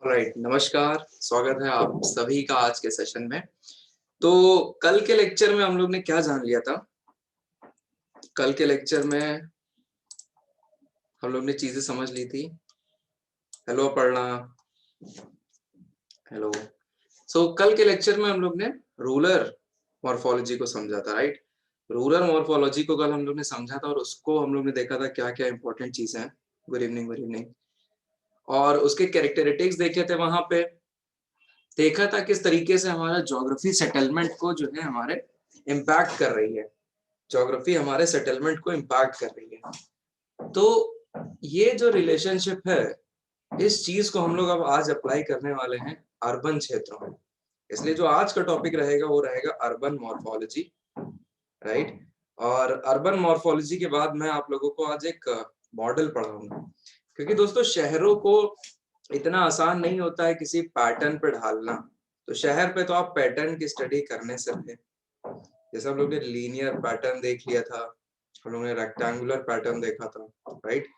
Alright, नमस्कार। स्वागत है आप सभी का आज के सेशन में। तो कल के लेक्चर में हम लोग ने क्या जान लिया था? कल के लेक्चर में हम लोग ने चीजें समझ ली थी। Hello Aparna, hello. कल के लेक्चर में हम लोग ने रूरल मॉर्फोलॉजी को समझा था, राइट? रूरल मॉर्फोलॉजी को कल हम लोग ने समझा था और उसको हम लोग ने देखा था क्या क्या इंपॉर्टेंट चीजें हैं। Good evening, good evening. और उसके कैरेक्टरिस्टिक्स देखे थे वहां पे। देखा था किस तरीके से हमारा ज्योग्राफी सेटलमेंट को जो है हमारे इम्पैक्ट कर रही है। ज्योग्राफी हमारे सेटलमेंट को इम्पैक्ट कर रही है। तो ये जो रिलेशनशिप है, इस चीज को हम लोग अब आज अप्लाई करने वाले हैं अर्बन क्षेत्रों में। इसलिए जो आज का टॉपिक रहेगा वो रहेगा अर्बन मॉर्फोलॉजी, राइट? और अर्बन मॉर्फोलॉजी के बाद मैं आप लोगों को आज एक मॉडल पढ़ाऊंगा, क्योंकि दोस्तों शहरों को इतना आसान नहीं होता है किसी पैटर्न पे ढालना। तो शहर पे तो आप पैटर्न की स्टडी करने से रहे। जैसे हम लोग ने लीनियर पैटर्न देख लिया था, हम लोग ने रेक्टेंगुलर पैटर्न देखा था, राइट?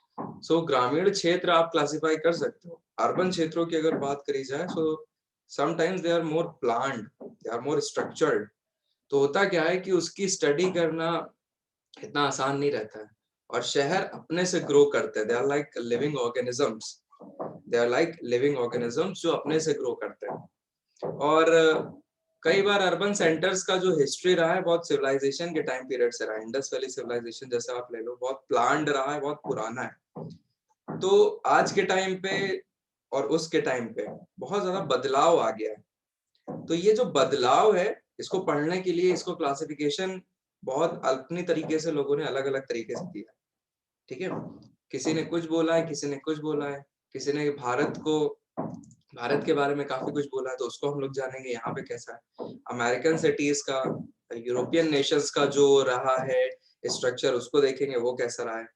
ग्रामीण क्षेत्र आप क्लासिफाई कर सकते हो। अर्बन क्षेत्रों की अगर बात करी जाए तो sometimes they are more planned, they are more structured. तो होता क्या है कि उसकी स्टडी करना इतना आसान नहीं रहता है। और शहर अपने से ग्रो करते हैं, they are like living organisms, they are like living organisms जो अपने से ग्रो करते हैं। और कई बार अर्बन सेंटर्स का जो हिस्ट्री रहा है बहुत सिविलाइजेशन के टाइम पीरियड से रहा है। इंडस वैली सिविलाइजेशन जैसे आप ले लो, बहुत प्लान्ड रहा है, बहुत पुराना है। तो आज के टाइम पे और उसके टाइम पे बहुत ज्यादा बदलाव आ गया है। तो ये जो बदलाव है, इसको पढ़ने के लिए इसको क्लासिफिकेशन बहुत अपनी तरीके से लोगों ने अलग अलग तरीके से किया, ठीक है? किसी ने कुछ बोला है, किसी ने कुछ बोला है, किसी ने भारत के बारे में काफी कुछ बोला है, तो उसको हम लोग जानेंगे यहाँ पे कैसा है। अमेरिकन सिटीज का, यूरोपियन नेशंस का जो रहा है स्ट्रक्चर, उसको देखेंगे वो कैसा रहा है।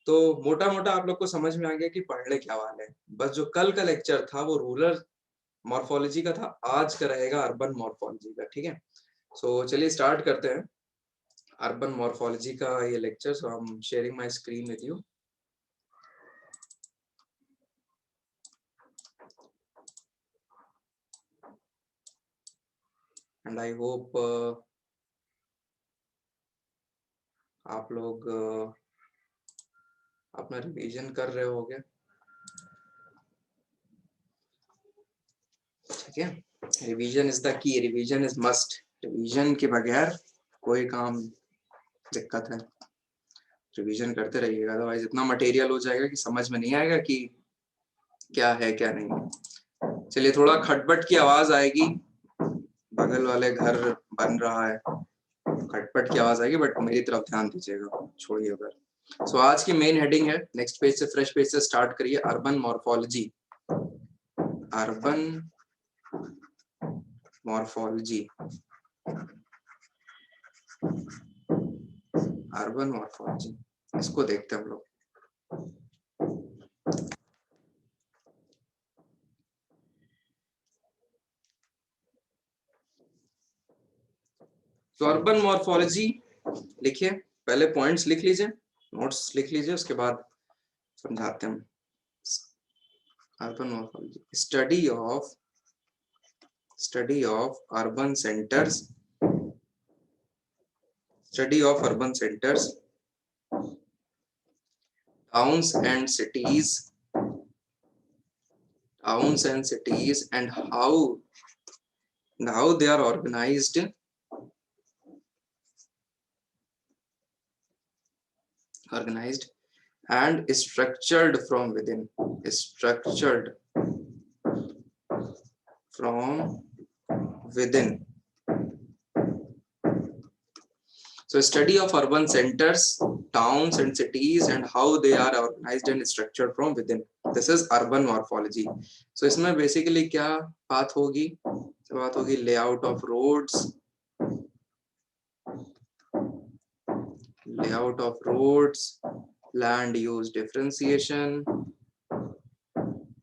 तो मोटा मोटा आप लोग को समझ में आ गया कि पढ़ने क्या वाले हैं। बस जो कल का लेक्चर था वो रूरल मॉर्फोलॉजी का था, आज का रहेगा अर्बन मॉर्फोलॉजी का, ठीक है? चलिए स्टार्ट करते हैं अर्बन मॉर्फोलॉजी का ये lecture. So I am sharing my screen with you. And I hope आप लोग अपना रिवीजन कर रहे होगे, ठीक है? Revision is the key, revision is must. Revision के बगैर कोई काम दिक्कत है। रिवीजन करते रहिएगा, अदरवाइज इतना मटेरियल हो जाएगा कि समझ में नहीं आएगा कि क्या है क्या नहीं। चलिए, थोड़ा खटपट की आवाज आएगी, बगल वाले घर बन रहा है, खटपट की आवाज आएगी, बट मेरी तरफ ध्यान दीजिएगा, छोड़िए उधर। आज की मेन हेडिंग है, नेक्स्ट पेज से, फ्रेश पेज से स्टार्ट करिए। Urban morphology, urban morphology, urban morphology, इसको देखते हैं हम लोग। तो अर्बन मॉर्फोलॉजी लिखिए, पहले पॉइंट्स लिख लीजिए, नोट्स लिख लीजिए, उसके बाद समझाते हैं। Urban morphology, study of urban centres, study of urban centres, towns and cities, and how they are organized, and structured from within, structured from within. So study of urban centers, towns and cities, and how they are organized and structured from within. This is urban morphology. So इसमें basically क्या बात होगी? बात होगी layout of roads, land use differentiation,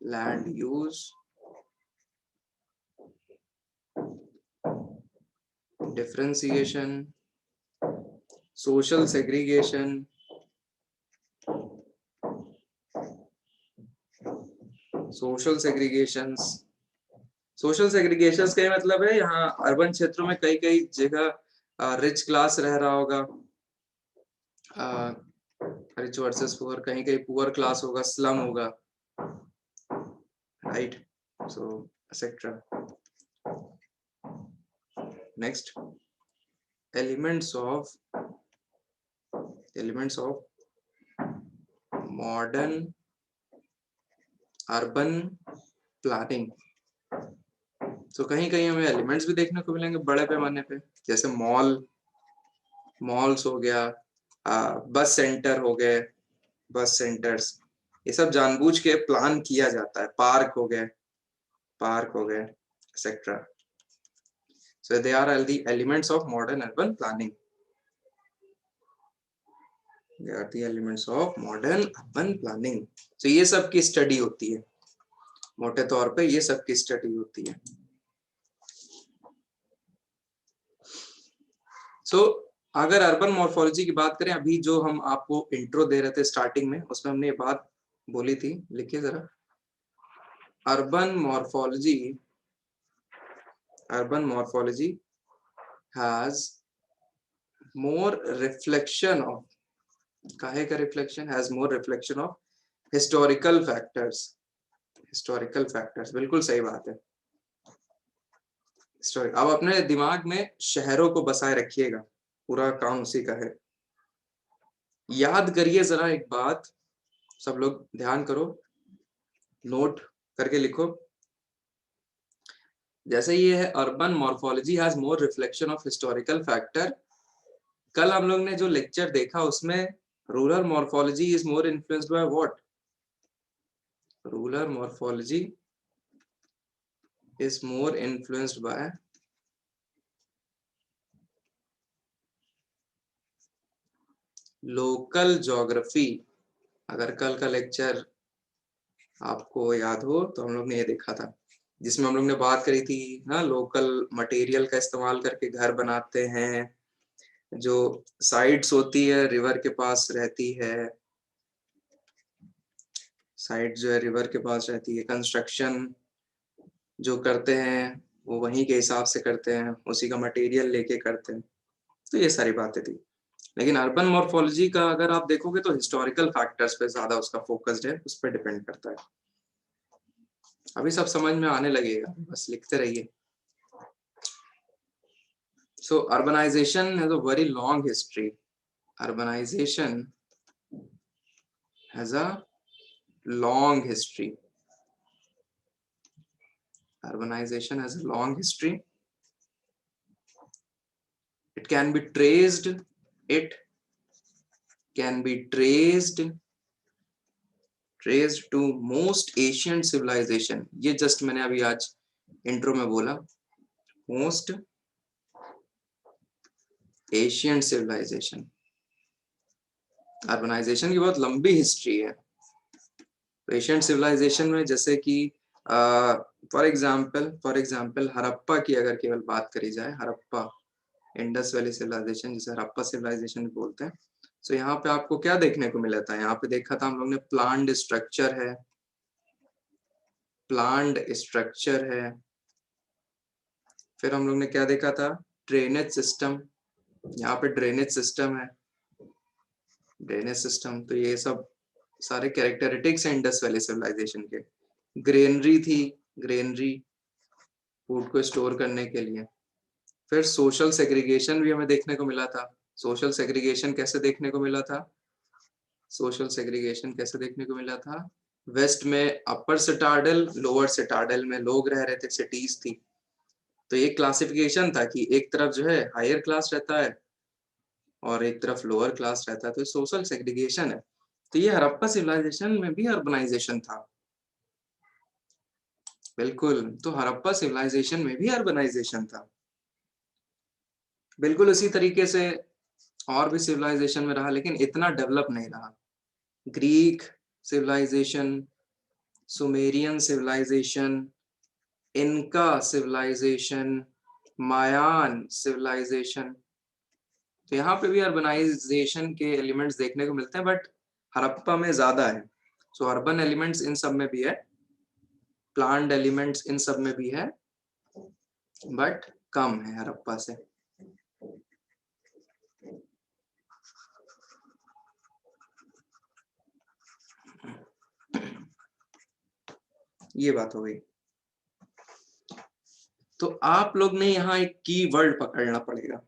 land use differentiation, social segregation, social segregations, social segregations का मतलब है यहाँ अर्बन क्षेत्रों में कई कई जगह रिच क्लास रह रहा होगा, रिच वर्सेस पुअर, कहीं कहीं पुअर क्लास होगा, स्लम होगा, right, so etcetera. Next, elements of modern urban planning. तो कहीं कहीं हमें एलिमेंट्स भी देखने को मिलेंगे बड़े पैमाने पे, जैसे मॉल्स हो गया, बस सेंटर हो गए, बस सेंटर्स, ये सब जानबूझ के प्लान किया जाता है, पार्क हो गए etcetera. So they are the elements of modern urban planning, they are the elements of modern urban planning. तो ये सब की स्टडी होती है, मोटे तौर पे ये सब की स्टडी होती है। सो अगर अर्बन मॉर्फोलॉजी की बात करें, अभी जो हम आपको इंट्रो दे रहे थे स्टार्टिंग में, उसमें हमने ये बात बोली थी, लिखिए जरा, urban morphology has more reflection of, काहे का reflection, has more reflection of historical factors, बिल्कुल सही बात है। अब अपने दिमाग में शहरों को बसाए रखिएगा, पूरा काम उसी का है। याद करिए जरा एक बात, सब लोग ध्यान करो, नोट करके लिखो। जैसे ये है urban morphology has more reflection of historical factor, कल हम लोग ने जो लेक्चर देखा उसमें rural morphology is more influenced by what, rural morphology is more influenced by local geography. अगर कल का लेक्चर आपको याद हो तो हम लोग ने ये देखा था, जिसमें हम लोग ने बात करी थी ना, लोकल मटेरियल का इस्तेमाल करके घर बनाते हैं, जो साइट्स होती है रिवर के पास रहती है, साइट जो है रिवर के पास रहती है, कंस्ट्रक्शन जो करते हैं वो वहीं के हिसाब से करते हैं, उसी का मटेरियल लेके करते हैं, तो ये सारी बातें थी। लेकिन अर्बन मॉर्फोलॉजी का अगर आप देखोगे तो हिस्टोरिकल फैक्टर्स पे ज्यादा उसका फोकस्ड है, उस पर डिपेंड करता है। अभी सब समझ में आने लगेगा, बस लिखते रहिए। So urbanization has a very long history. Urbanization has a long history. Urbanization has a long history. It can be traced. It can be traced to most ancient civilization. ये just मैंने अभी आज intro में बोला, most ancient civilization. Urbanization की बहुत लंबी history है। एशियंट सिविलाइजेशन में जैसे कि फॉर एग्जाम्पल हड़प्पा की अगर केवल बात करी जाए, हड़प्पा, इंडस वैली सिविलाइजेशन जिसे हड़प्पा सिविलाइजेशन बोलते हैं, तो यहाँ पे आपको क्या देखने को मिला था, यहाँ पे देखा था हम लोग ने प्लान्ड स्ट्रक्चर है, फिर हम लोग ने क्या देखा था, ड्रेनेज सिस्टम, यहाँ पे ड्रेनेज सिस्टम है, तो ये सब सारे कैरेक्टरिस्टिक्स हैं इंडस वैली सिविलाइजेशन के। ग्रेनरी थी, फूड को स्टोर करने के लिए। फिर सोशल सेग्रीगेशन भी हमें देखने को मिला था। सोशल सेग्रीगेशन कैसे देखने को मिला था, वेस्ट में अपर सिटाडेल, लोअर सिटाडेल में लोग रह रहे थे, सिटीज थी, तो एक क्लासिफिकेशन था कि एक तरफ जो है हायर क्लास रहता है और एक तरफ लोअर क्लास रहता है, तो सोशल सेग्रीगेशन है। तो ये हड़प्पा सिविलाइजेशन में भी अर्बनाइजेशन था, बिल्कुल, तो हड़प्पा सिविलाइजेशन में भी अर्बनाइजेशन था, बिल्कुल उसी तरीके से और भी सिविलाइजेशन में रहा, लेकिन इतना डेवलप नहीं रहा। ग्रीक सिविलाइजेशन, सुमेरियन सिविलाइजेशन, इनका सिविलाइजेशन, मायान सिविलाइजेशन, तो यहाँ पे भी अर्बनाइजेशन के एलिमेंट्स देखने को मिलते हैं, बट हड़प्पा में ज्यादा है। सो अर्बन एलिमेंट्स इन सब में भी है, प्लांट एलिमेंट्स इन सब में भी है, बट कम है हड़प्पा से। ये बात हो गई। तो आप लोग ने यहाँ एक की वर्ड पकड़ना पड़ेगा।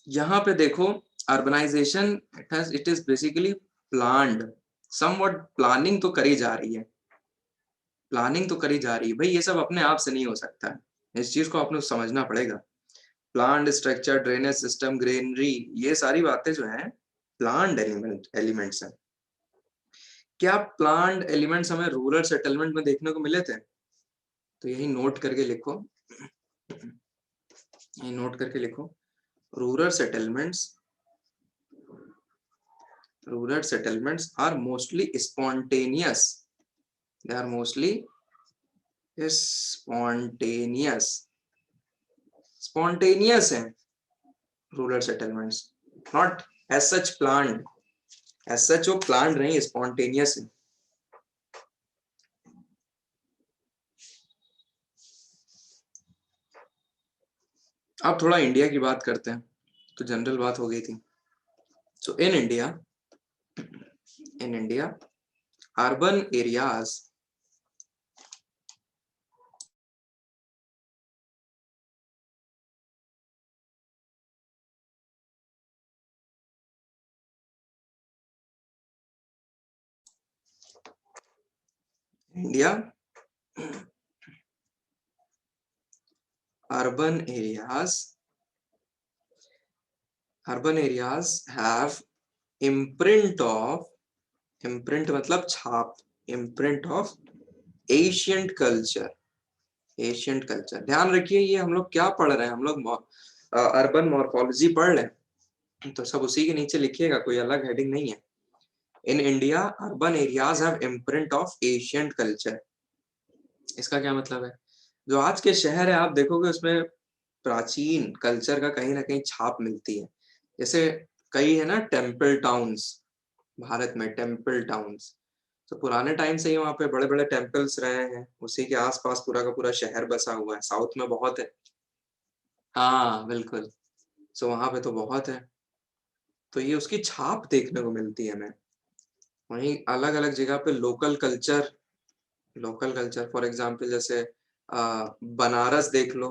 यहाँ पे देखो, urbanisation it is basically planned, somewhat planning तो करी जा रही है, प्लानिंग तो करी जा रही है भाई, ये सब अपने आप से नहीं हो सकता है, इस चीज को आपने समझना पड़ेगा। Plant structure, drainage system, granary, ये सारी बातें जो है प्लांट एलिमेंट्स हैं। क्या प्लांट एलिमेंट्स हमें रूरल सेटलमेंट में देखने को मिले थे? तो यही नोट करके लिखो, यही नोट करके लिखो, rural settlements are mostly spontaneous, they are mostly spontaneous हैं rural settlements, not as such planned, as such वो प्लान्ड नहीं, स्पॉन्टेनियस है। अब थोड़ा इंडिया की बात करते हैं, तो जनरल बात हो गई थी। So in India urban areas urban areas have imprint मतलब छाप, imprint of ancient culture। ध्यान रखिए, ये हम लोग क्या पढ़ रहे हैं, हम लोग अर्बन मॉर्फोलॉजी पढ़ रहे हैं, तो सब उसी के नीचे लिखिएगा, कोई अलग हेडिंग नहीं है। इन India urban areas have imprint of ancient culture. इसका क्या मतलब है? जो आज के शहर है आप देखोगे उसमें प्राचीन कल्चर का कहीं ना कहीं छाप मिलती है। जैसे कई है ना टेम्पल टाउन्स, भारत में टेम्पल टाउन्स, तो पुराने टाइम से ही वहाँ पे बड़े बड़े टेम्पल्स रहे हैं, उसी के आसपास पूरा का पूरा शहर बसा हुआ है। साउथ में बहुत है, हाँ बिल्कुल, सो वहाँ पे तो बहुत है, तो ये उसकी छाप देखने को मिलती है हमें। वहीं अलग अलग जगह पे लोकल कल्चर फॉर एग्जाम्पल जैसे बनारस देख लो,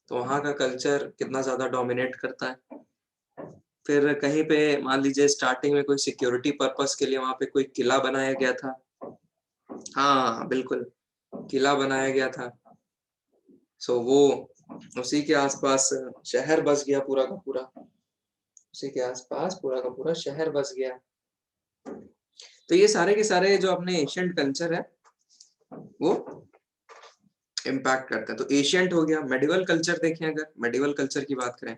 तो वहाँ का कल्चर कितना ज्यादा डोमिनेट करता है। फिर कहीं पे मान लीजिए स्टार्टिंग में कोई सिक्योरिटी पर्पस के लिए वहां पे कोई किला बनाया गया था, हाँ बिल्कुल, किला बनाया गया था, सो वो उसी के आसपास शहर बस गया पूरा का पूरा, उसी के आसपास पूरा का पूरा शहर बस गया। तो ये सारे के सारे जो अपने एशियंट कल्चर है वो इम्पैक्ट करता है। तो एशियंट हो गया। मेडिवल कल्चर देखें, अगर मेडिवल कल्चर की बात करें,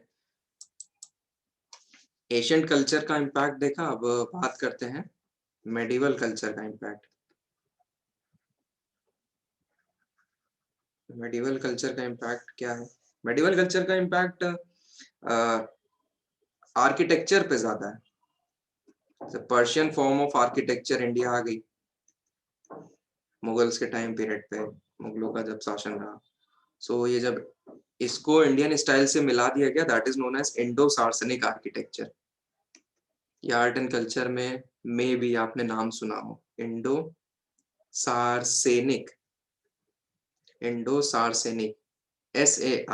एशियंट कल्चर का इम्पैक्ट देखा, अब बात करते हैं मेडिवल कल्चर का इम्पैक्ट। मेडिवल कल्चर का इम्पैक्ट क्या है? मेडिवल कल्चर का इम्पैक्ट आर्किटेक्चर पे ज्यादा है। Persian form of architecture India आ गई मुगल्स के टाइम पीरियड पे, मुगलों का जब शासन रहा, सो ये जब इसको इंडियन स्टाइल से मिला दिया गया, that is known as Indo Saracenic architecture. ये आर्ट एंड कल्चर में भी आपने नाम सुना हो, Indo Saracenic, Indo Saracenic, SARSENIC,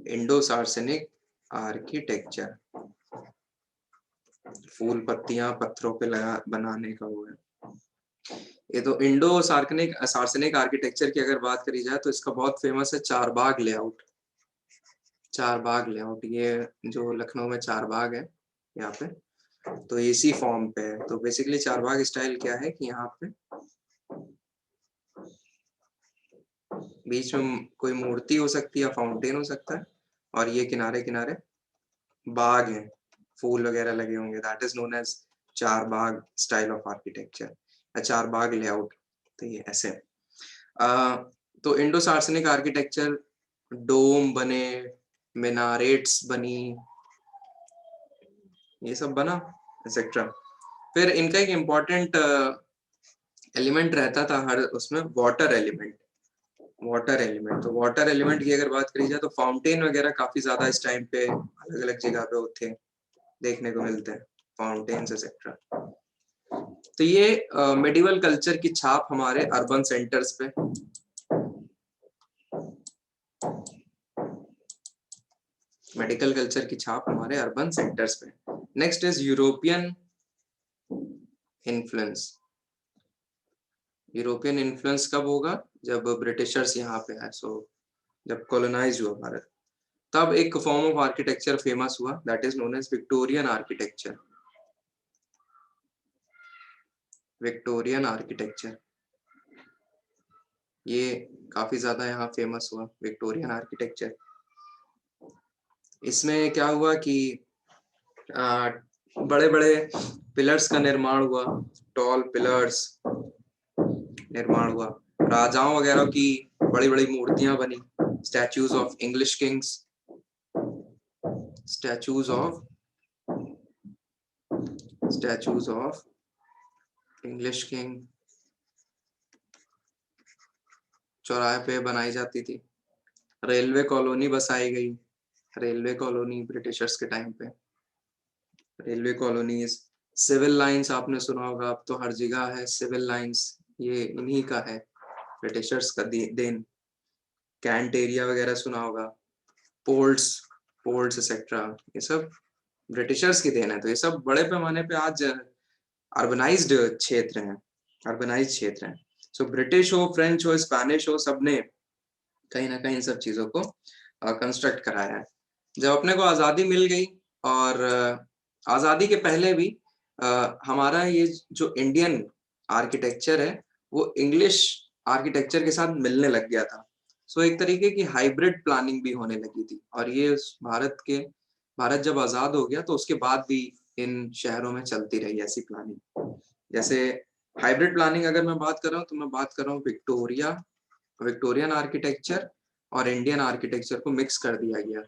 Indo Saracenic architecture. फूल पत्तियां पत्थरों पे लगा बनाने का वो है। ये तो इंडो सार्सेनिक आर्किटेक्चर की अगर बात करी जाए तो इसका बहुत फेमस है चारबाग लेआउट। चारबाग लेआउट, ये जो लखनऊ में चारबाग है यहाँ पे, तो इसी फॉर्म पे है। तो बेसिकली चारबाग स्टाइल क्या है कि यहाँ पे बीच में कोई मूर्ति हो सकती है या फाउंटेन हो सकता है, और ये किनारे किनारे बाग हैं, फूल वगैरह लगे होंगे, that is known as Charbagh style of architecture या चारबाग लेआउट। तो ये ऐसे तो इंडो सार्सनिक आर्किटेक्चर, डोम बने, मिनारेट्स बनी, ये सब बना एक्सेट्रा। फिर इनका एक इम्पोर्टेंट एलिमेंट रहता था हर उसमें, वाटर एलिमेंट। वाटर एलिमेंट, तो वाटर एलिमेंट की अगर बात करी जाए तो फाउंटेन वगैरह काफी ज्यादा इस टाइम पे अलग अलग जगह पे होते हैं, देखने को मिलते हैं, फाउंटेन्स एक्सेट्रा। तो ये मेडिवल कल्चर की छाप हमारे अर्बन सेंटर्स पे, मेडिकल कल्चर की छाप हमारे अर्बन सेंटर्स पे। Next is European influence. European influence कब होगा? जब ब्रिटिशर्स यहाँ पे आए, सो जब कॉलोनाइज हुआ भारत, तब एक फॉर्म ऑफ आर्किटेक्चर फेमस हुआ, that is known as Victorian architecture. Victorian architecture, ये काफी ज्यादा यहाँ फेमस हुआ, विक्टोरियन आर्किटेक्चर। इसमें क्या हुआ कि बड़े बड़े पिलर्स का निर्माण हुआ, टॉल पिलर्स निर्माण हुआ, राजाओं वगैरह की बड़ी बड़ी मूर्तियां बनी, statues of English Kings, statues of English king चौराहे पे बनाई जाती थी। रेलवे कॉलोनी बसाई गई, रेलवे कॉलोनी ब्रिटिशर्स के टाइम पे, रेलवे कॉलोनीज। सिविल लाइंस आपने सुना होगा, अब तो हर जगह है सिविल लाइंस, ये इन्हीं का है, ब्रिटिशर्स का देन। कैंट एरिया वगैरह सुना होगा, पोर्ट्स, पोर्ट्स एक्सेट्रा, ये सब ब्रिटिशर्स की देन है। तो ये सब बड़े पैमाने पे आज अर्बनाइज्ड क्षेत्र हैं, अर्बनाइज्ड क्षेत्र हैं। सो ब्रिटिश हो, फ्रेंच हो, स्पेनिश हो, सबने कहीं ना कहीं इन सब चीजों को कंस्ट्रक्ट कराया है। जब अपने को आजादी मिल गई, और आजादी के पहले भी हमारा ये जो इंडियन आर्किटेक्चर है वो इंग्लिश आर्किटेक्चर के साथ मिलने लग गया था। सो एक तरीके की हाइब्रिड प्लानिंग भी होने लगी थी, और ये भारत जब आजाद हो गया तो उसके बाद भी इन शहरों में चलती रही ऐसी प्लानिंग। जैसे हाइब्रिड प्लानिंग अगर मैं बात कर रहा हूँ, तो मैं बात कर रहा हूँ विक्टोरियन आर्किटेक्चर और इंडियन आर्किटेक्चर को मिक्स कर दिया गया।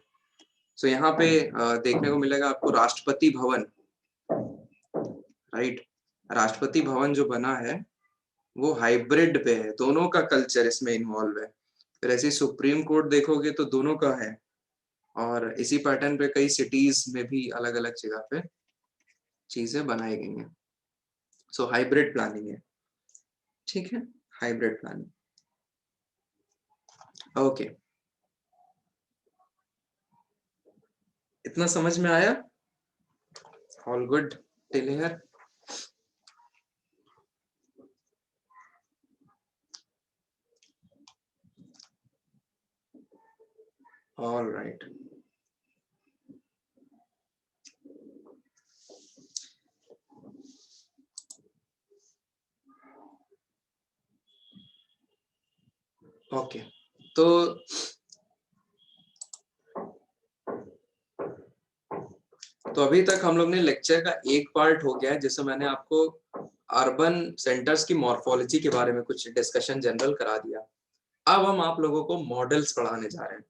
सो यहाँ पे देखने को मिलेगा आपको राष्ट्रपति भवन, राइट। राष्ट्रपति भवन जो बना है वो हाइब्रिड पे है, दोनों का कल्चर इसमें इन्वॉल्व है। फिर ऐसे सुप्रीम कोर्ट देखोगे तो दोनों का है, और इसी पैटर्न पे कई सिटीज में भी अलग अलग जगह पे चीजें बनाई गई हैं। सो हाइब्रिड प्लानिंग है, ठीक है, हाइब्रिड प्लानिंग। ओके, इतना समझ में आया? All good till here? All right. Okay, तो अभी तक हम लोग ने लेक्चर का एक पार्ट हो गया है, जिसमें मैंने आपको अर्बन सेंटर्स की मॉर्फोलॉजी के बारे में कुछ डिस्कशन जनरल करा दिया। अब हम आप लोगों को मॉडल्स पढ़ाने जा रहे हैं।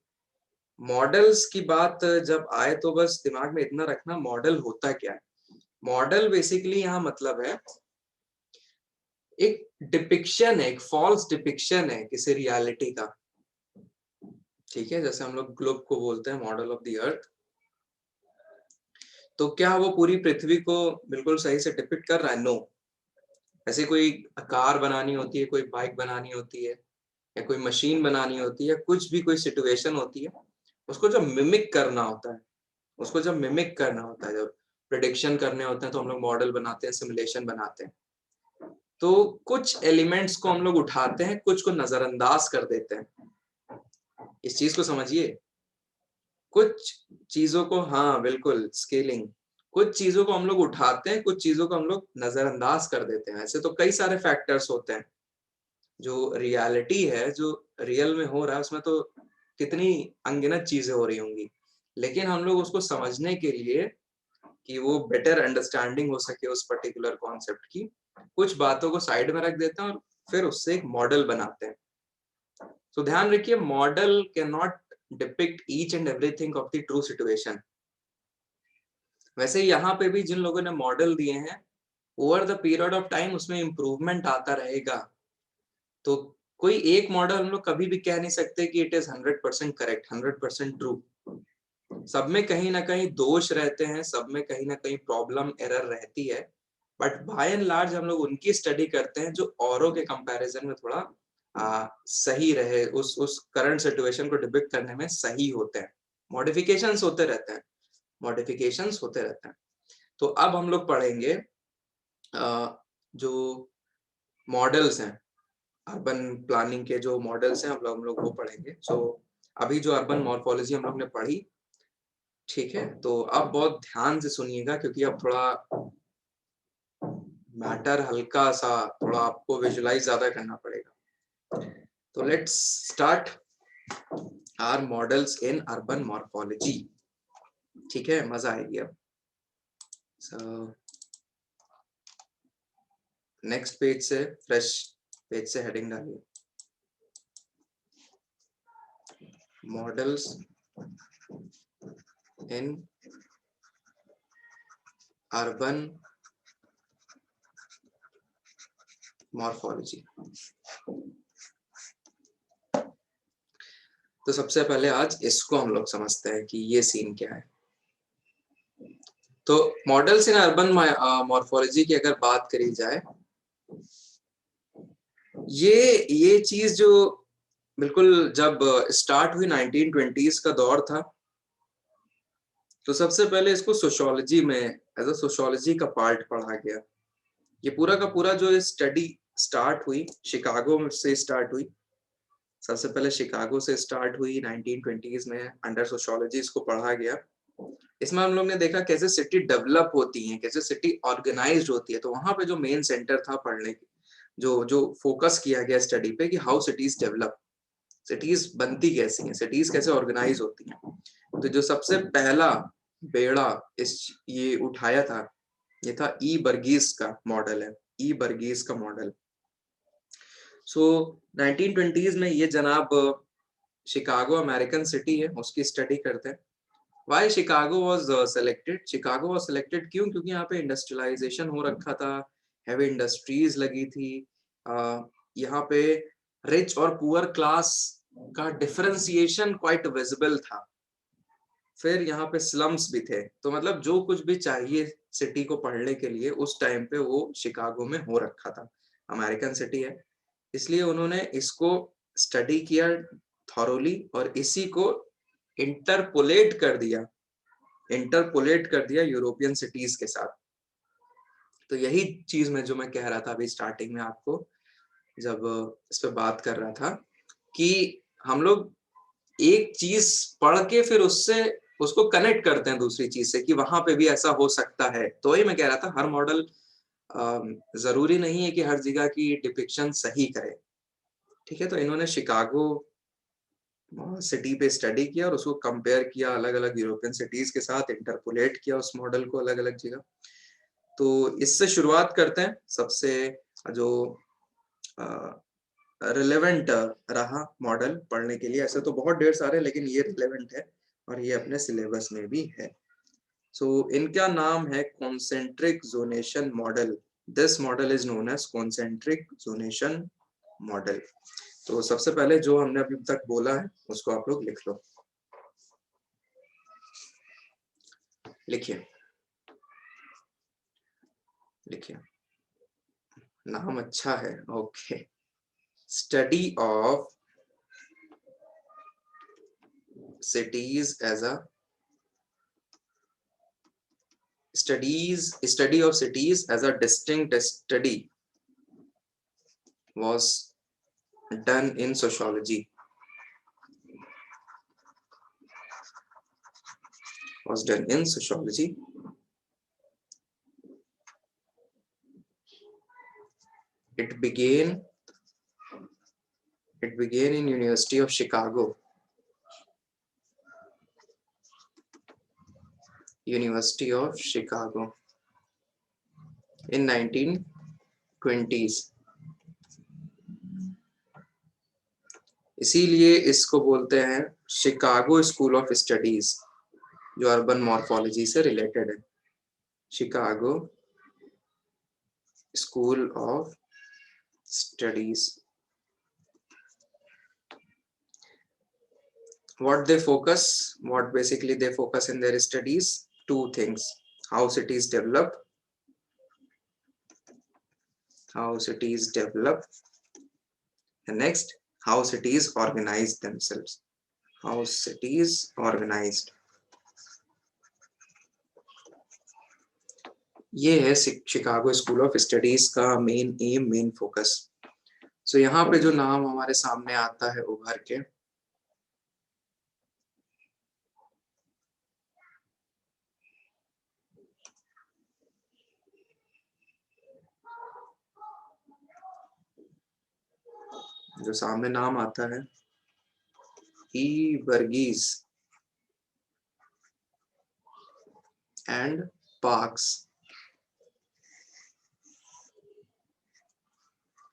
मॉडल्स की बात जब आए तो बस दिमाग में इतना रखना, मॉडल होता क्या है। मॉडल बेसिकली यहाँ मतलब है एक डिपिक्शन है, एक फॉल्स डिपिक्शन है किसी रियलिटी का, ठीक है। जैसे हम लोग ग्लोब को बोलते हैं मॉडल ऑफ द अर्थ, तो क्या वो पूरी पृथ्वी को बिल्कुल सही से डिपिक्ट कर रहा है? नो। ऐसे कोई कार बनानी होती है, कोई बाइक बनानी होती है, या कोई मशीन बनानी होती है, कुछ भी कोई सिचुएशन होती है, उसको जब मिमिक करना होता है, जब प्रेडिक्शन करने होते हैं, तो हम लोग मॉडल बनाते हैं, सिमुलेशन बनाते हैं। तो कुछ एलिमेंट्स को हम लोग उठाते हैं, कुछ को नजरअंदाज कर देते हैं। इस चीज को समझिए, कुछ चीजों को, हाँ बिल्कुल, स्केलिंग, कुछ चीजों को हम लोग उठाते हैं, कुछ चीजों को हम लोग नजरअंदाज कर देते हैं। ऐसे तो कई सारे फैक्टर्स होते हैं। जो रियलिटी है, जो रियल में हो रहा है, उसमें तो कितनी अनगिनत चीजें हो रही होंगी, लेकिन हम लोग उसको समझने के लिए कि वो बेटर अंडरस्टैंडिंग हो सके उस पर्टिकुलर कॉन्सेप्ट की, कुछ बातों को साइड में रख देते हैं और फिर उससे एक मॉडल बनाते हैं। तो ध्यान रखिए, model can not depict each and everything of the true situation. वैसे यहाँ पे भी जिन लोगों ने मॉडल दिए हैं, over the period of time उसमें इम्प्रूवमेंट आता रहेगा। तो कोई एक मॉडल हम लोग कभी भी कह नहीं सकते कि इट इज 100% करेक्ट, 100% ट्रू। सब में कहीं ना कहीं दोष रहते हैं, सब में कहीं ना कहीं प्रॉब्लम एरर रहती है, बट बाय एंड लार्ज हम लोग उनकी स्टडी करते हैं जो औरों के कंपैरिजन में थोड़ा सही रहे, उस करंट सिचुएशन को डिपिक्ट करने में सही होते हैं। मॉडिफिकेशंस होते रहते हैं, मॉडिफिकेशंस होते रहते हैं। तो अब हम लोग पढ़ेंगे जो मॉडल्स हैं, अर्बन प्लानिंग के जो मॉडल्स हैं हम लोग वो पढ़ेंगे। सो अभी जो अर्बन मॉर्फोलॉजी हम लोग ने पढ़ी, ठीक है, तो अब बहुत ध्यान से सुनिएगा क्योंकि अब थोड़ा मैटर हल्का सा, थोड़ा आपको विजुलाइज ज्यादा करना पड़ेगा। तो let's start our models in urban morphology. ठीक है, मजा आएगी अब। नेक्स्ट पेज से, फ्रेश पेज से हेडिंग डालिए, मॉडल्स इन अर्बन मॉर्फोलॉजी। तो सबसे पहले आज इसको हम लोग समझते हैं कि ये सीन क्या है। तो मॉडल्स इन अर्बन मॉर्फोलॉजी की अगर बात करी जाए, ये चीज जो बिल्कुल जब स्टार्ट हुई 1920s का दौर था, तो सबसे पहले इसको सोशियोलॉजी में एज अ सोशियोलॉजी का पार्ट पढ़ा गया। ये पूरा का पूरा जो स्टडी स्टार्ट हुई शिकागो से स्टार्ट हुई, सबसे पहले शिकागो से स्टार्ट हुई 1920s में, अंडर सोशियोलॉजी इसको पढ़ा गया। इसमें हम लोग ने देखा कैसे सिटी डेवलप होती है, कैसे सिटी ऑर्गेनाइज्ड होती है। तो वहां पे जो मेन सेंटर था पढ़ने की, जो जो फोकस किया गया स्टडी पे कि हाउ सिटीज डेवलप, सिटीज बनती कैसी हैं, सिटीज कैसे ऑर्गेनाइज होती हैं। तो जो सबसे पहला बेड़ा इस ये उठाया था, ये था ई बर्गीस का मॉडल है, ई बर्गीस का मॉडल। सो 1920s में ये जनाब शिकागो अमेरिकन सिटी है, उसकी स्टडी करते हैं। Why Chicago was selected, Chicago was selected क्यों? क्योंकि यहाँ पे इंडस्ट्रियलाइजेशन हो रखा था, हैवी इंडस्ट्रीज लगी थी, यहाँ पे रिच और पुअर क्लास का डिफरेंशिएशन क्वाइट विजिबल था। फिर यहाँ पे स्लम्स भी थे, तो मतलब जो कुछ भी चाहिए सिटी को पढ़ने के लिए उस टाइम पे वो शिकागो में हो रखा था। अमेरिकन सिटी है, इसलिए उन्होंने इसको स्टडी किया थॉरोली और इसी को इंटरपोलेट कर दिया, इंटरपोलेट कर दिया यूरोपियन सिटीज के साथ। तो यही चीज में जो मैं कह रहा था अभी स्टार्टिंग में आपको, जब इस पे बात कर रहा था कि हम लोग एक चीज पढ़ के फिर उससे उसको कनेक्ट करते हैं दूसरी चीज से कि वहां पे भी ऐसा हो सकता है। तो वही मैं कह रहा था, हर मॉडल जरूरी नहीं है कि हर जगह की डिपिक्शन सही करे। ठीक है, तो इन्होंने शिकागो सिटी पे स्टडी किया और उसको कंपेयर किया अलग अलग यूरोपियन सिटीज के साथ, इंटरपोलेट किया उस मॉडल को अलग अलग जगह। तो इससे शुरुआत करते हैं। सबसे जो रिलेवेंट रहा मॉडल पढ़ने के लिए, ऐसे तो बहुत ढेर सारे, लेकिन ये रिलेवेंट है और ये अपने सिलेबस में भी है। सो इनका नाम है concentric zonation model. This model is known as concentric zonation model. तो सबसे पहले जो हमने अभी तक बोला है उसको आप लोग लिख लो, लिखिए लिखिए, नाम अच्छा है। Okay, study of cities as a study of cities as a distinct study was done in sociology, was done in sociology. It began in University of Chicago, University of Chicago in 1920s. इसीलिए इसको बोलते हैं Chicago school of studies, जो urban morphology से related है। Chicago School of Studies. What they focus, what basically they focus in their studies? Two things: how cities develop, and next, how cities organize themselves, how cities organized. ये है Chicago school of studies का main M, main focus. सो यहाँ पे जो नाम हमारे सामने आता है उभर के, जो सामने नाम आता है ई वर्गीज एंड पार्क्स,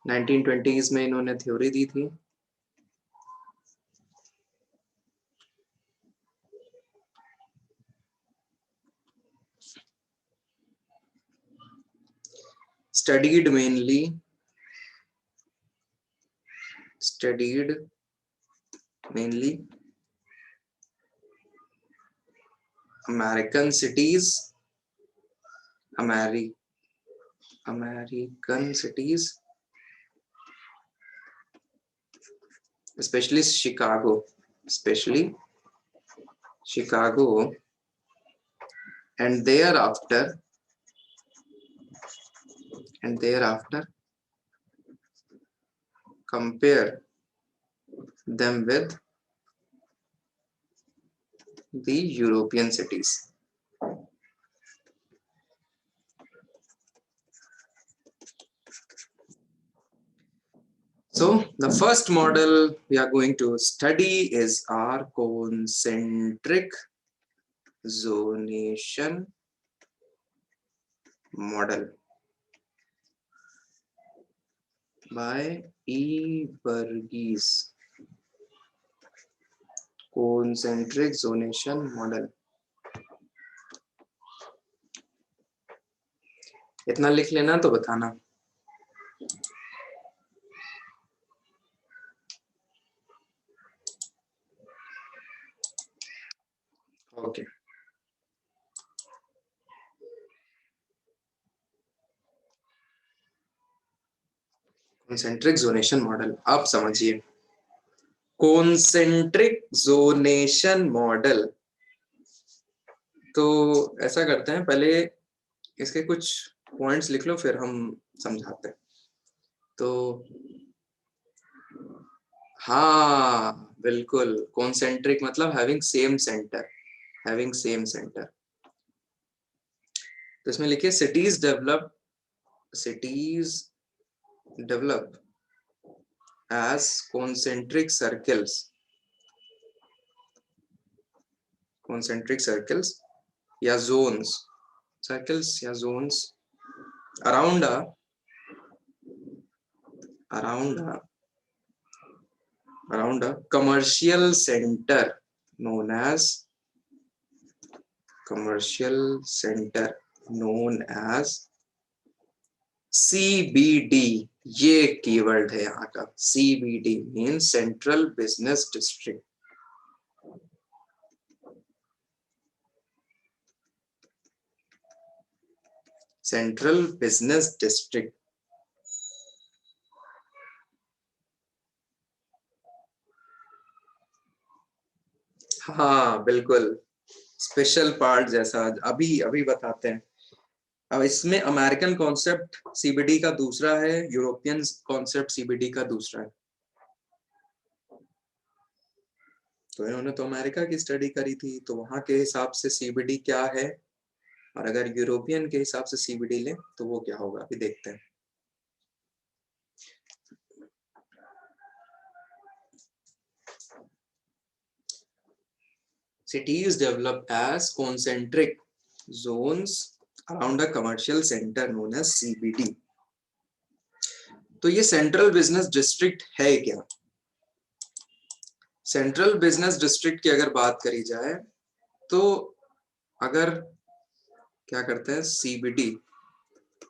1920s में इन्होंने थ्योरी दी थी। studied mainly American cities, American cities, especially Chicago, and thereafter compare them with the European cities. So the first model we are going to study is our concentric zonation model by E. Verghese. Concentric zonation model. इतना लिख लेना तो बताना। Okay, concentric zonation model. आप समझिए, concentric zonation model. तो ऐसा करते हैं, पहले इसके कुछ पॉइंट्स लिख लो, फिर हम समझाते हैं। तो हाँ बिल्कुल, कॉन्सेंट्रिक मतलब हैविंग सेम सेंटर, तो इसमें लिखिए cities develop as concentric circles या zones, around a commercial center known as CBD। ये कीवर्ड है यहाँ का, CBD means central business district. Central business district. हाँ बिल्कुल, स्पेशल पार्ट जैसा अभी बताते हैं। अब इसमें अमेरिकन कॉन्सेप्ट सीबीडी का दूसरा है, यूरोपियन कॉन्सेप्ट सीबीडी का दूसरा है। तो इन्होंने तो अमेरिका की स्टडी करी थी, तो वहां के हिसाब से सीबीडी क्या है, और अगर यूरोपियन के हिसाब से सीबीडी ले तो वो क्या होगा, अभी देखते हैं। Cities develop as concentric zones around a commercial center known as CBD। तो ये सेंट्रल बिजनेस डिस्ट्रिक्ट है क्या? सेंट्रल बिजनेस डिस्ट्रिक्ट की अगर बात करी जाए तो अगर क्या करते हैं, सीबीडी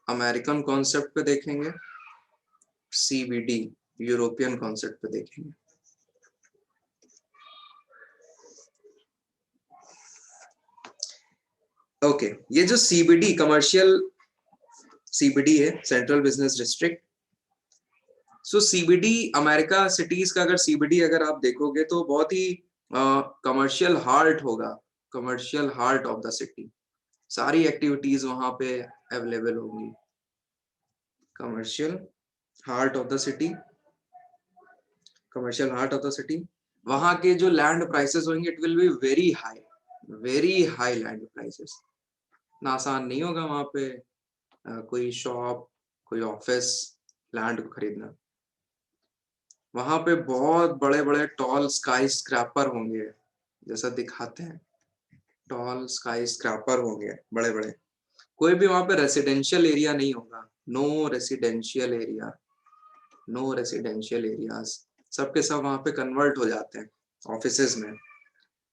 अमेरिकन कॉन्सेप्ट पे देखेंगे, CBD यूरोपियन कॉन्सेप्ट पे देखेंगे। ओके, ये जो CBD कमर्शियल CBD है, सेंट्रल बिजनेस डिस्ट्रिक्ट। सो CBD अमेरिका सिटीज का अगर CBD अगर आप देखोगे तो बहुत ही कमर्शियल हार्ट होगा, commercial heart of the city. सारी एक्टिविटीज वहां पे अवेलेबल होंगी। Commercial heart of the city, commercial heart of the city. वहां के जो लैंड प्राइसेस होंगे it will be very high, very high land prices. ना आसान नहीं होगा वहां पे कोई शॉप, कोई ऑफिस, लैंड को खरीदना। वहां पे बहुत बड़े बड़े टॉल स्काई स्क्रैपर होंगे, जैसा दिखाते हैं, टॉल स्काई स्क्रैपर होंगे बड़े बड़े। कोई भी वहां पे रेसिडेंशियल एरिया नहीं होगा, no residential area, no residential areas. सबके सब वहां पे कन्वर्ट हो जाते हैं ऑफिसेज में।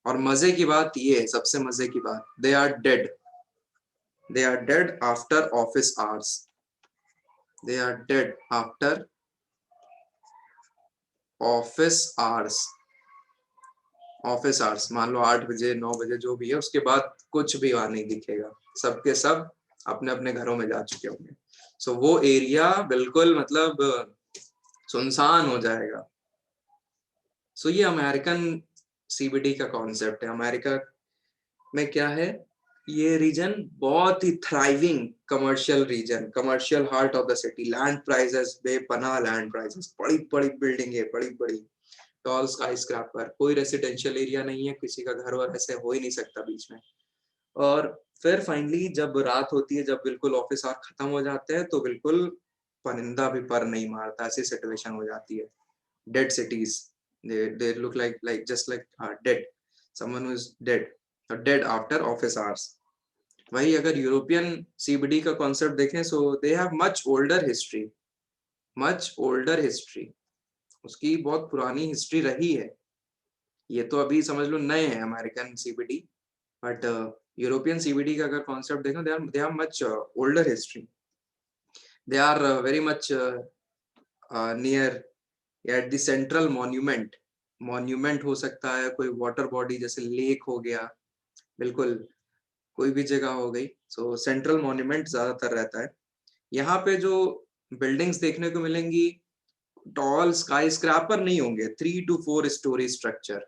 और मजे की बात ये है, सबसे मजे की बात, they are dead, they are dead after office hours, they are dead after office hours. Office hours मान लो 8 बजे 9 बजे जो भी है, उसके बाद कुछ भी वहां नहीं दिखेगा, सबके सब अपने अपने घरों में जा चुके होंगे। सो वो एरिया बिल्कुल मतलब सुनसान हो जाएगा। सो ये अमेरिकन CBD का कॉन्सेप्ट है। अमेरिका में क्या है, ये रीजन बहुत ही thriving commercial region, commercial heart of the city. Land prices बेपनाह, लैंड प्राइसेस, बड़ी बड़ी बिल्डिंग है, बड़ी बड़ी टॉल स्काई स्क्रैपर। कोई रेसिडेंशियल एरिया नहीं है, किसी का घर वर ऐसे हो ही नहीं सकता बीच में। और फिर फाइनली जब रात होती है, जब बिल्कुल ऑफिस आवर खत्म हो जाते हैं, तो बिल्कुल परिंदा भी पर नहीं मारता, ऐसी सिचुएशन हो जाती है। Dead cities, they look like just like dead, someone who is dead, or dead after office hours। वही अगर यूरोपियन CBD का कॉन्सेप्ट देखें, so they have much older history, much older history. उसकी बहुत पुरानी हिस्ट्री रही है। ये तो अभी समझ लो नए हैं American CBD, but European CBD का अगर कॉन्सेप्ट देखो, they are much older history. They are very much near at the central monument. Monument हो सकता है कोई वाटर बॉडी, जैसे लेक हो गया, बिल्कुल कोई भी जगह हो गई। सो सेंट्रल मॉन्यूमेंट ज्यादातर रहता है। यहाँ पे जो बिल्डिंग्स देखने को मिलेंगी, टॉल स्काई स्क्रैपर नहीं होंगे, 3 to 4 story structure,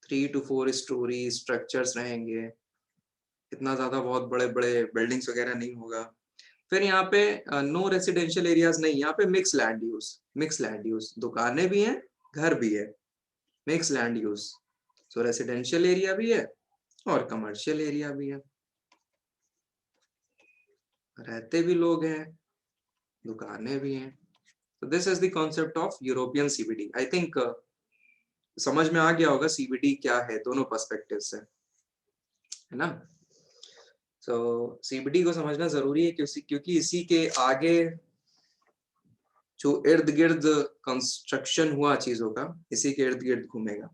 3 to 4 story structures रहेंगे। इतना ज्यादा बहुत बड़े बड़े बिल्डिंग्स वगैरह नहीं होगा। फिर यहाँ पे नो रेसिडेंशियल एरियाज नहीं, यहाँ पे mix land use, mix land use, दुकानें भी हैं, घर भी है, मिक्स लैंड यूज। सो रेसिडेंशियल एरिया भी है और कमर्शियल एरिया भी है, रहते भी लोग हैं, दुकानें भी हैं। तो this is the concept of European CBD। I think समझ में आ गया होगा CBD क्या है दोनों पर्सपेक्टिव से, है ना। सो CBD को समझना जरूरी है, क्योंकि इसी के आगे जो इर्द गिर्द कंस्ट्रक्शन हुआ चीजों का, इसी के इर्द गिर्द घूमेगा।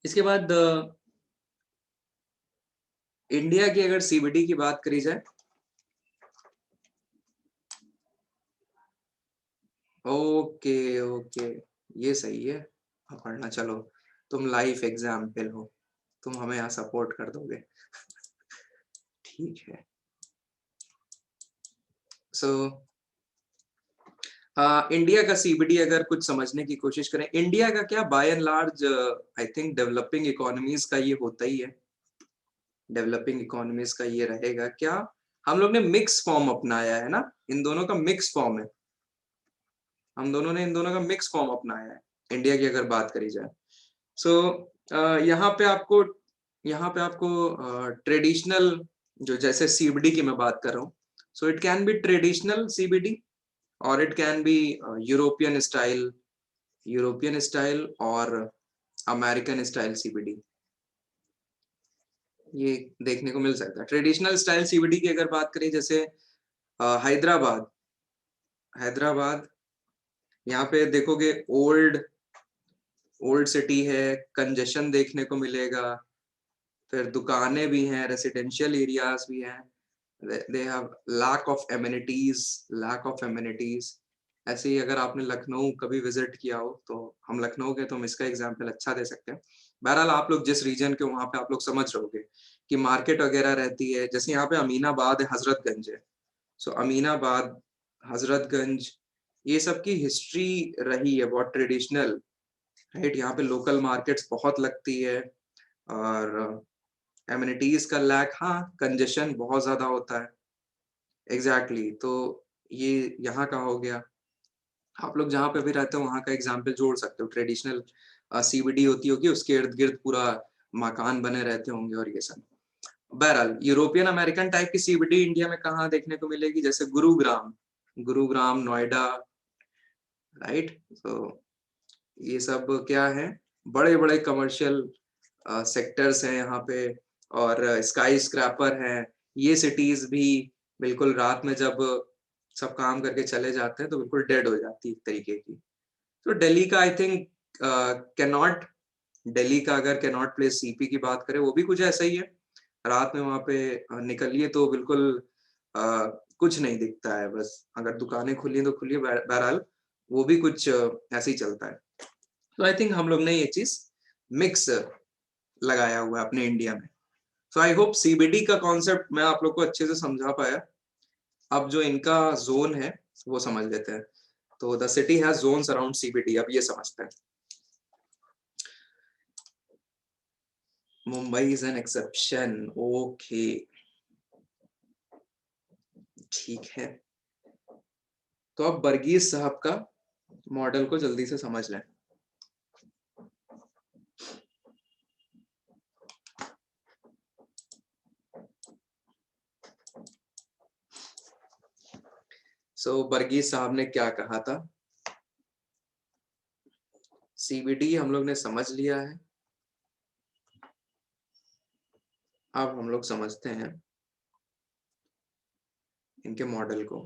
इसके बाद इंडिया की अगर CBD की बात करी जाए, ओके ओके, ये सही है, आप पढ़ना। चलो, तुम लाइफ एग्जाम्पल हो, तुम हमें यहाँ सपोर्ट कर दोगे। ठीक है। सो इंडिया का CBD अगर कुछ समझने की कोशिश करें, इंडिया का क्या by and large I think developing economies का ये होता ही है, डेवलपिंग इकोनॉमीज का ये रहेगा क्या। हम लोग ने मिक्स फॉर्म अपनाया है ना, इन दोनों का मिक्स फॉर्म है, हम दोनों ने इन दोनों का मिक्स फॉर्म अपनाया है इंडिया की अगर बात करी जाए। सो यहाँ पे आपको, यहाँ पे आपको ट्रेडिशनल जो, जैसे CBD की मैं बात कर रहा हूँ, so it can be traditional CBD और it can be European style, European style और अमेरिकन स्टाइल CBD, ये देखने को मिल सकता है। ट्रेडिशनल स्टाइल CBD की अगर बात करें, जैसे हैदराबाद, हैदराबाद यहाँ पे देखोगे ओल्ड, ओल्ड सिटी है, कंजेशन देखने को मिलेगा, फिर दुकानें भी हैं, रेसिडेंशियल एरियाज भी हैं, they have lack of amenities, lack of amenities. ऐसे ही अगर आपने लखनऊ कभी विजिट किया हो, तो हम लखनऊ के, तो हम इसका एग्जाम्पल अच्छा दे सकते हैं। बहरहाल आप लोग जिस रीजन के, वहां पे आप लोग समझ रहोगे कि मार्केट वगैरह रहती है। जैसे यहाँ पे अमीनाबाद है, हजरतगंज है। सो अमीनाबाद, हजरतगंज, ये सब की हिस्ट्री रही है बहुत ट्रेडिशनल, राइट। यहाँ पे लोकल मार्केट्स बहुत लगती है, और एमिनिटीज का लैक, हाँ, कंजेशन बहुत ज्यादा होता है। एग्जैक्टली exactly, तो ये यहाँ का हो गया। आप लोग जहाँ पे भी रहते हो वहाँ का एग्जाम्पल जोड़ सकते हो। ट्रेडिशनल सीबीडी होती होगी, उसके इर्द गिर्द पूरा मकान बने रहते होंगे और ये सब। बहरहाल यूरोपियन अमेरिकन टाइप की सीबीडी इंडिया में कहाँ देखने को मिलेगी? जैसे गुरुग्राम, गुरुग्राम, नोएडा, राइट। तो ये सब क्या है, बड़े बड़े कमर्शियल सेक्टर्स हैं यहाँ पे, और स्काई स्क्रैपर हैं। ये सिटीज भी बिल्कुल रात में जब सब काम करके चले जाते हैं तो बिल्कुल डेड हो जाती है एक तरीके की। तो दिल्ली का आई थिंक कैनॉट, दिल्ली का अगर कैनॉट प्लेस सीपी की बात करें, वो भी कुछ ऐसा ही है। रात में वहां पे निकलिए तो बिल्कुल कुछ नहीं दिखता है, बस अगर दुकानें खुली तो खुली। बहरहाल वो भी कुछ ऐसे ही चलता है। तो आई थिंक हम लोग ने ये चीज मिक्स लगाया हुआ है अपने इंडिया में। सो आई होप सीबीडी का कॉन्सेप्ट मैं आप लोग को अच्छे से समझा पाया। अब जो इनका जोन है वो समझ लेते हैं। तो the city has zones around CBD, अब ये समझते हैं। Mumbai is an exception, okay, ठीक है। तो अब बर्गीज साहब का मॉडल को जल्दी से समझ लें। बर्गीज साहब ने क्या कहा था? सीबीडी हम लोग ने समझ लिया है। अब हम लोग समझते हैं इनके मॉडल को।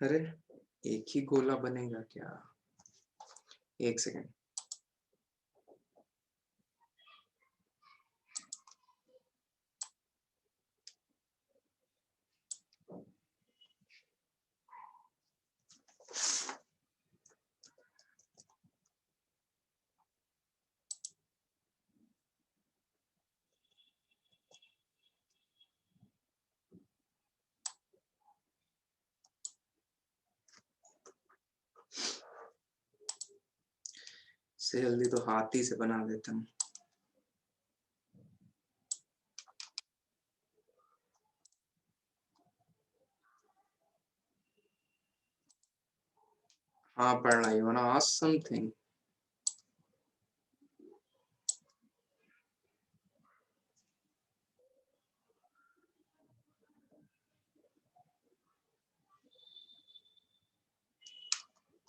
अरे एक ही गोला बनेगा क्या? एक सेकेंड। से जल्दी तो हाथी से बना देता हूँ। हाँ, पढ़ना, यू वांना आस्क समथिंग?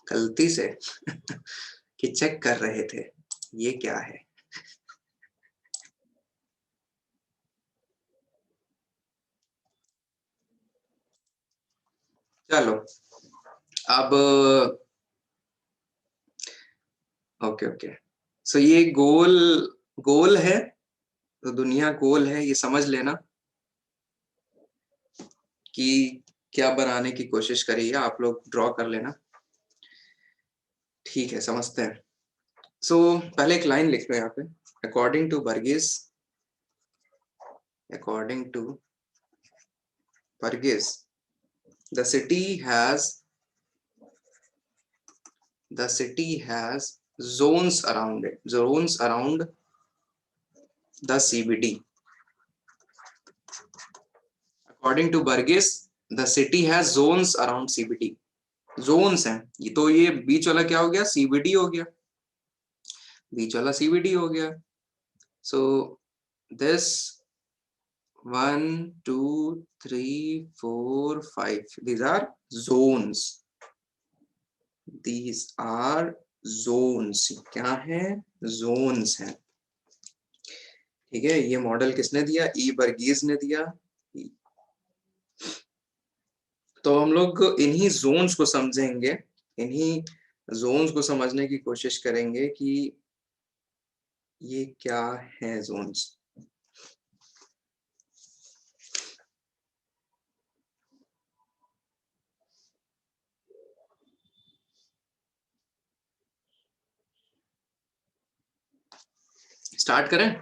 गलती से कि चेक कर रहे थे ये क्या है। चलो अब, ओके ओके। सो ये गोल, गोल है, तो दुनिया गोल है, ये समझ लेना कि क्या बनाने की कोशिश करी है। आप लोग ड्रॉ कर लेना, ठीक है, समझते हैं। पहले एक लाइन लिख लो यहाँ पे। According to Burgess, according to Burgess, the city has the city has zones around it, zones around the CBD. According to Burgess, the city has zones around CBD. zones हैं ये, तो ये बीच वाला क्या हो गया? CBD हो गया, बीच वाला CBD हो गया। So this 1 2 3 4 5, these are zones, these are zones। क्या है? zones हैं, ठीक है। ये मॉडल किसने दिया? ई बर्गीज ने दिया। तो हम लोग इन्हीं जोन्स को समझेंगे, इन्हीं जोन्स को समझने की कोशिश करेंगे कि ये क्या है जोन्स। स्टार्ट करें,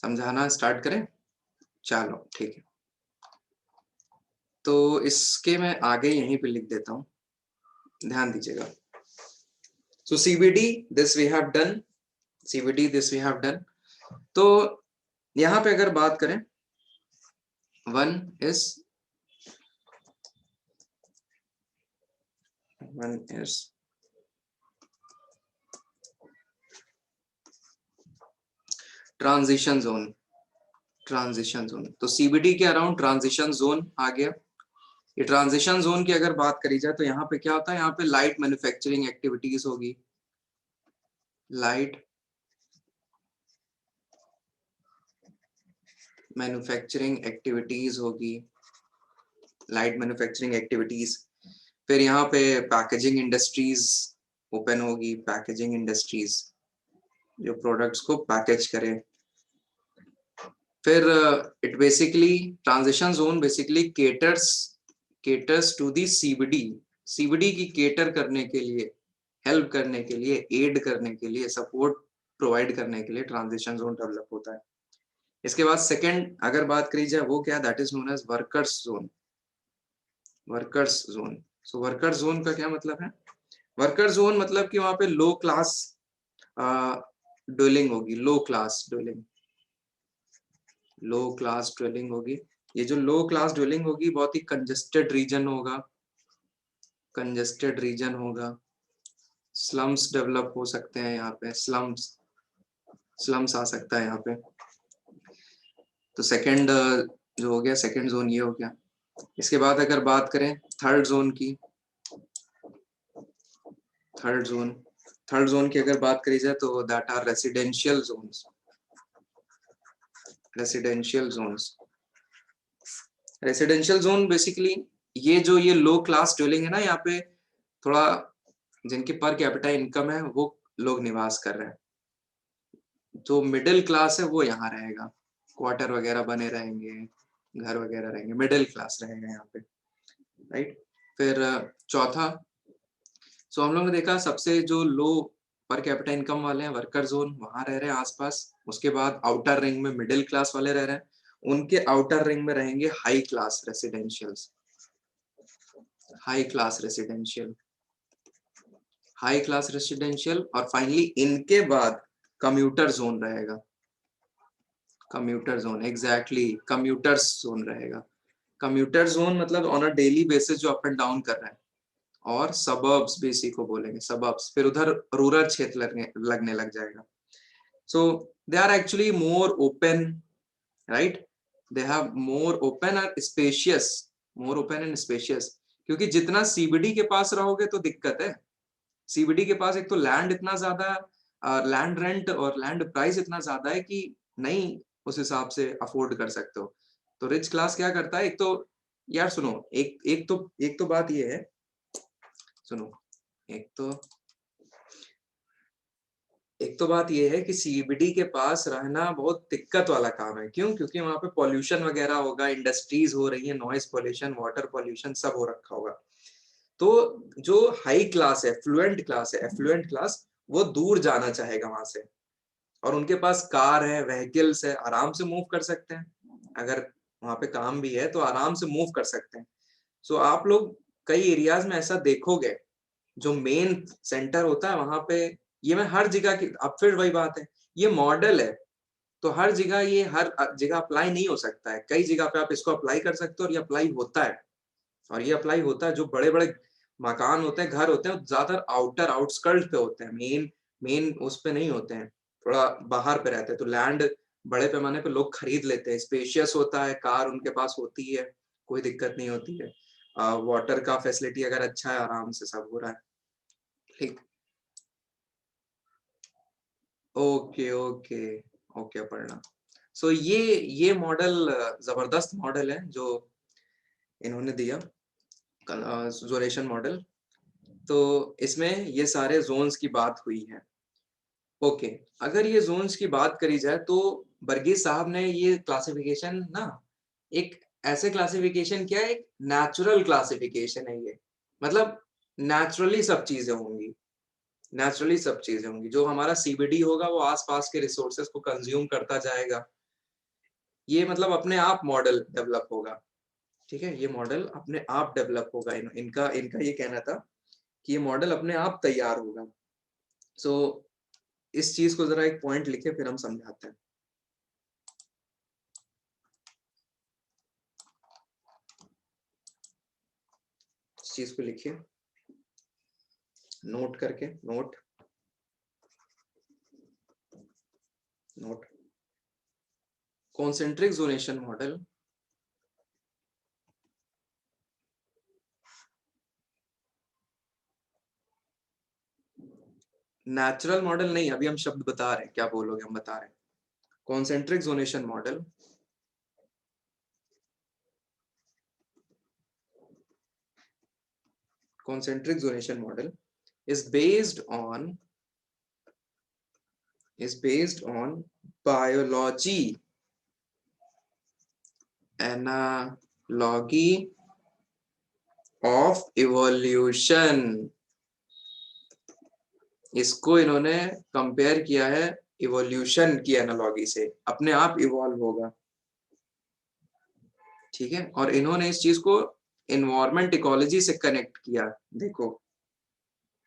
समझाना स्टार्ट करें, चलो ठीक है। तो इसके मैं आगे यहीं पे लिख देता हूँ, ध्यान दीजिएगा। So CBD this we have done, CBD this we have done. तो यहाँ पे अगर बात करें, one is transition zone, transition zone. तो सीबीडी के अराउंड ट्रांजिशन जोन आ गया। ये ट्रांजिशन जोन की अगर बात करी जाए तो यहाँ पे क्या होता है, यहाँ पे लाइट मैन्युफैक्चरिंग एक्टिविटीज होगी, लाइट मैन्युफैक्चरिंग एक्टिविटीज होगी, लाइट मैन्युफैक्चरिंग एक्टिविटीज। फिर यहाँ पे पैकेजिंग इंडस्ट्रीज ओपन होगी, पैकेजिंग इंडस्ट्रीज जो प्रोडक्ट्स को पैकेज करें। फिर it basically, transition zone basically caters to the CBD, CBD की केटर करने के लिए, हेल्प करने के लिए, एड करने के लिए, सपोर्ट प्रोवाइड करने के लिए ट्रांजिशन जोन डेवलप होता है। इसके बाद सेकंड अगर बात करी जाए वो क्या, that is known as workers zone, workers zone. So workers zone का क्या मतलब है, वर्कर जोन मतलब कि वहां पे लो क्लास ड्वेलिंग होगी, लो क्लास ड्वेलिंग, लो क्लास ड्वेलिंग होगी। ये जो लो क्लास ड्वेलिंग होगी बहुत ही कंजेस्टेड रीजन होगा, कंजेस्टेड रीजन होगा। स्लम्स डेवलप हो सकते हैं यहाँ पे, स्लम्स, स्लम्स आ सकता है यहाँ पे। तो सेकंड जो हो गया, सेकंड जोन ये हो गया। इसके बाद अगर बात करें थर्ड जोन की, थर्ड जोन, थर्ड जोन की अगर बात करी जाए तो that are residential zones, residential zones. Residential zone basically ये लो क्लास ड्वेलिंग है ना, यहाँ पे थोड़ा जिनकी पर कैपिटा इनकम है वो लोग निवास कर रहे हैं। जो मिडिल क्लास है वो यहाँ रहेगा, क्वार्टर वगैरह बने रहेंगे, घर वगैरह रहेंगे, मिडिल क्लास रहेगा यहाँ पे, राइट। फिर चौथा, सो हम लोग ने देखा सबसे जो लो पर कैपिटा इनकम वाले हैं वर्कर जोन वहां रह रहे हैं आसपास। उसके बाद आउटर रिंग में मिडिल क्लास वाले रह रहे हैं, उनके आउटर रिंग में रहेंगे high class residentials, high class residential, high class residential. और फाइनली इनके बाद कम्यूटर जोन रहेगा, commuter zone, exactly commuters zone रहेगा। कम्यूटर जोन मतलब ऑन अ डेली बेसिस जो अप एंड डाउन कर रहा है। और सबर्ब्स भी इसी को बोलेंगे, सबर्ब्स। फिर उधर रूरल क्षेत्र लगने लग जाएगा। So they are actually more open, right, they have more open और spacious, more open and spacious. क्योंकि जितना सीबीडी के पास रहोगे तो दिक्कत है, सीबीडी के पास एक तो लैंड इतना ज्यादा, लैंड रेंट और लैंड प्राइस इतना ज्यादा है कि नहीं उस हिसाब से अफोर्ड कर सकते हो। तो रिच क्लास क्या करता है, एक तो यार सुनो, एक तो बात ये है, सुनो, एक तो एक तो बात ये है कि सीबीडी के पास रहना बहुत दिक्कत वाला काम है। क्यों? क्योंकि वहां पे पॉल्यूशन वगैरह होगा, इंडस्ट्रीज हो रही है, नॉइज पॉल्यूशन, वाटर पॉल्यूशन सब हो रखा होगा। तो जो हाई क्लास है, फ्लुएंट क्लास है, एफ्लुएंट क्लास, वो दूर जाना चाहेगा वहां से। और उनके पास कार है, व्हीकल्स है, आराम से मूव कर सकते हैं। अगर वहां पे काम भी है तो आराम से मूव कर सकते हैं। सो आप लोग कई एरियाज में ऐसा देखोगे, जो मेन सेंटर होता है वहां पे, ये मैं हर जगह की, अब फिर वही बात है, ये मॉडल है। तो हर जगह ये हर जगह अप्लाई नहीं हो सकता है। कई जगह पे आप इसको अप्लाई कर सकते हो और ये अप्लाई होता है। और ये अप्लाई होता है, जो बड़े बड़े मकान होते हैं, घर होते हैं, ज्यादातर आउटर आउटस्कर्ट पे होते हैं, मेन मेन उस पे नहीं होते हैं, थोड़ा बाहर पे रहते हैं। तो लैंड बड़े पैमाने पे लोग खरीद लेते हैं, स्पेशियस होता है, कार उनके पास होती है, कोई दिक्कत नहीं होती है। वाटर का फैसिलिटी अगर अच्छा है, आराम से सब हो रहा है, ठीक। ओके ओके, ओके पढ़ना। सो ये मॉडल जबरदस्त मॉडल है, जो इन्होंने दिया जोनेशन मॉडल। तो इसमें ये सारे जोन्स की बात हुई है। ओके, अगर ये जोन्स की बात करी जाए तो वर्गीस साहब ने ये क्लासिफिकेशन ना एक ऐसे क्लासिफिकेशन किया, एक नेचुरल क्लासिफिकेशन है ये। मतलब नेचुरली सब चीजें होंगी, नेचुरली सब चीजें होंगी। जो हमारा सीबीडी होगा वो आसपास के रिसोर्सेज को कंज्यूम करता जाएगा। ये मतलब अपने आप मॉडल डेवलप होगा। ठीक है, ये मॉडल अपने आप डेवलप होगा। इनका इनका ये कहना था कि ये मॉडल अपने आप तैयार होगा। सो इस चीज को जरा एक पॉइंट लिखे, फिर हम समझाते हैं। इस चीज को लिखिए नोट करके, note note concentric zonation model natural model नहीं, अभी हम शब्द बता रहे हैं, क्या बोलोगे हम बता रहे हैं। Concentric zonation model concentric zonation model is based on biology analogy of evolution। इसको इन्होंने कंपेयर किया है इवोल्यूशन की एनालॉगी से, अपने आप इवॉल्व होगा। ठीक है, और इन्होंने इस चीज को इन्वायरमेंट इकोलॉजी से कनेक्ट किया। देखो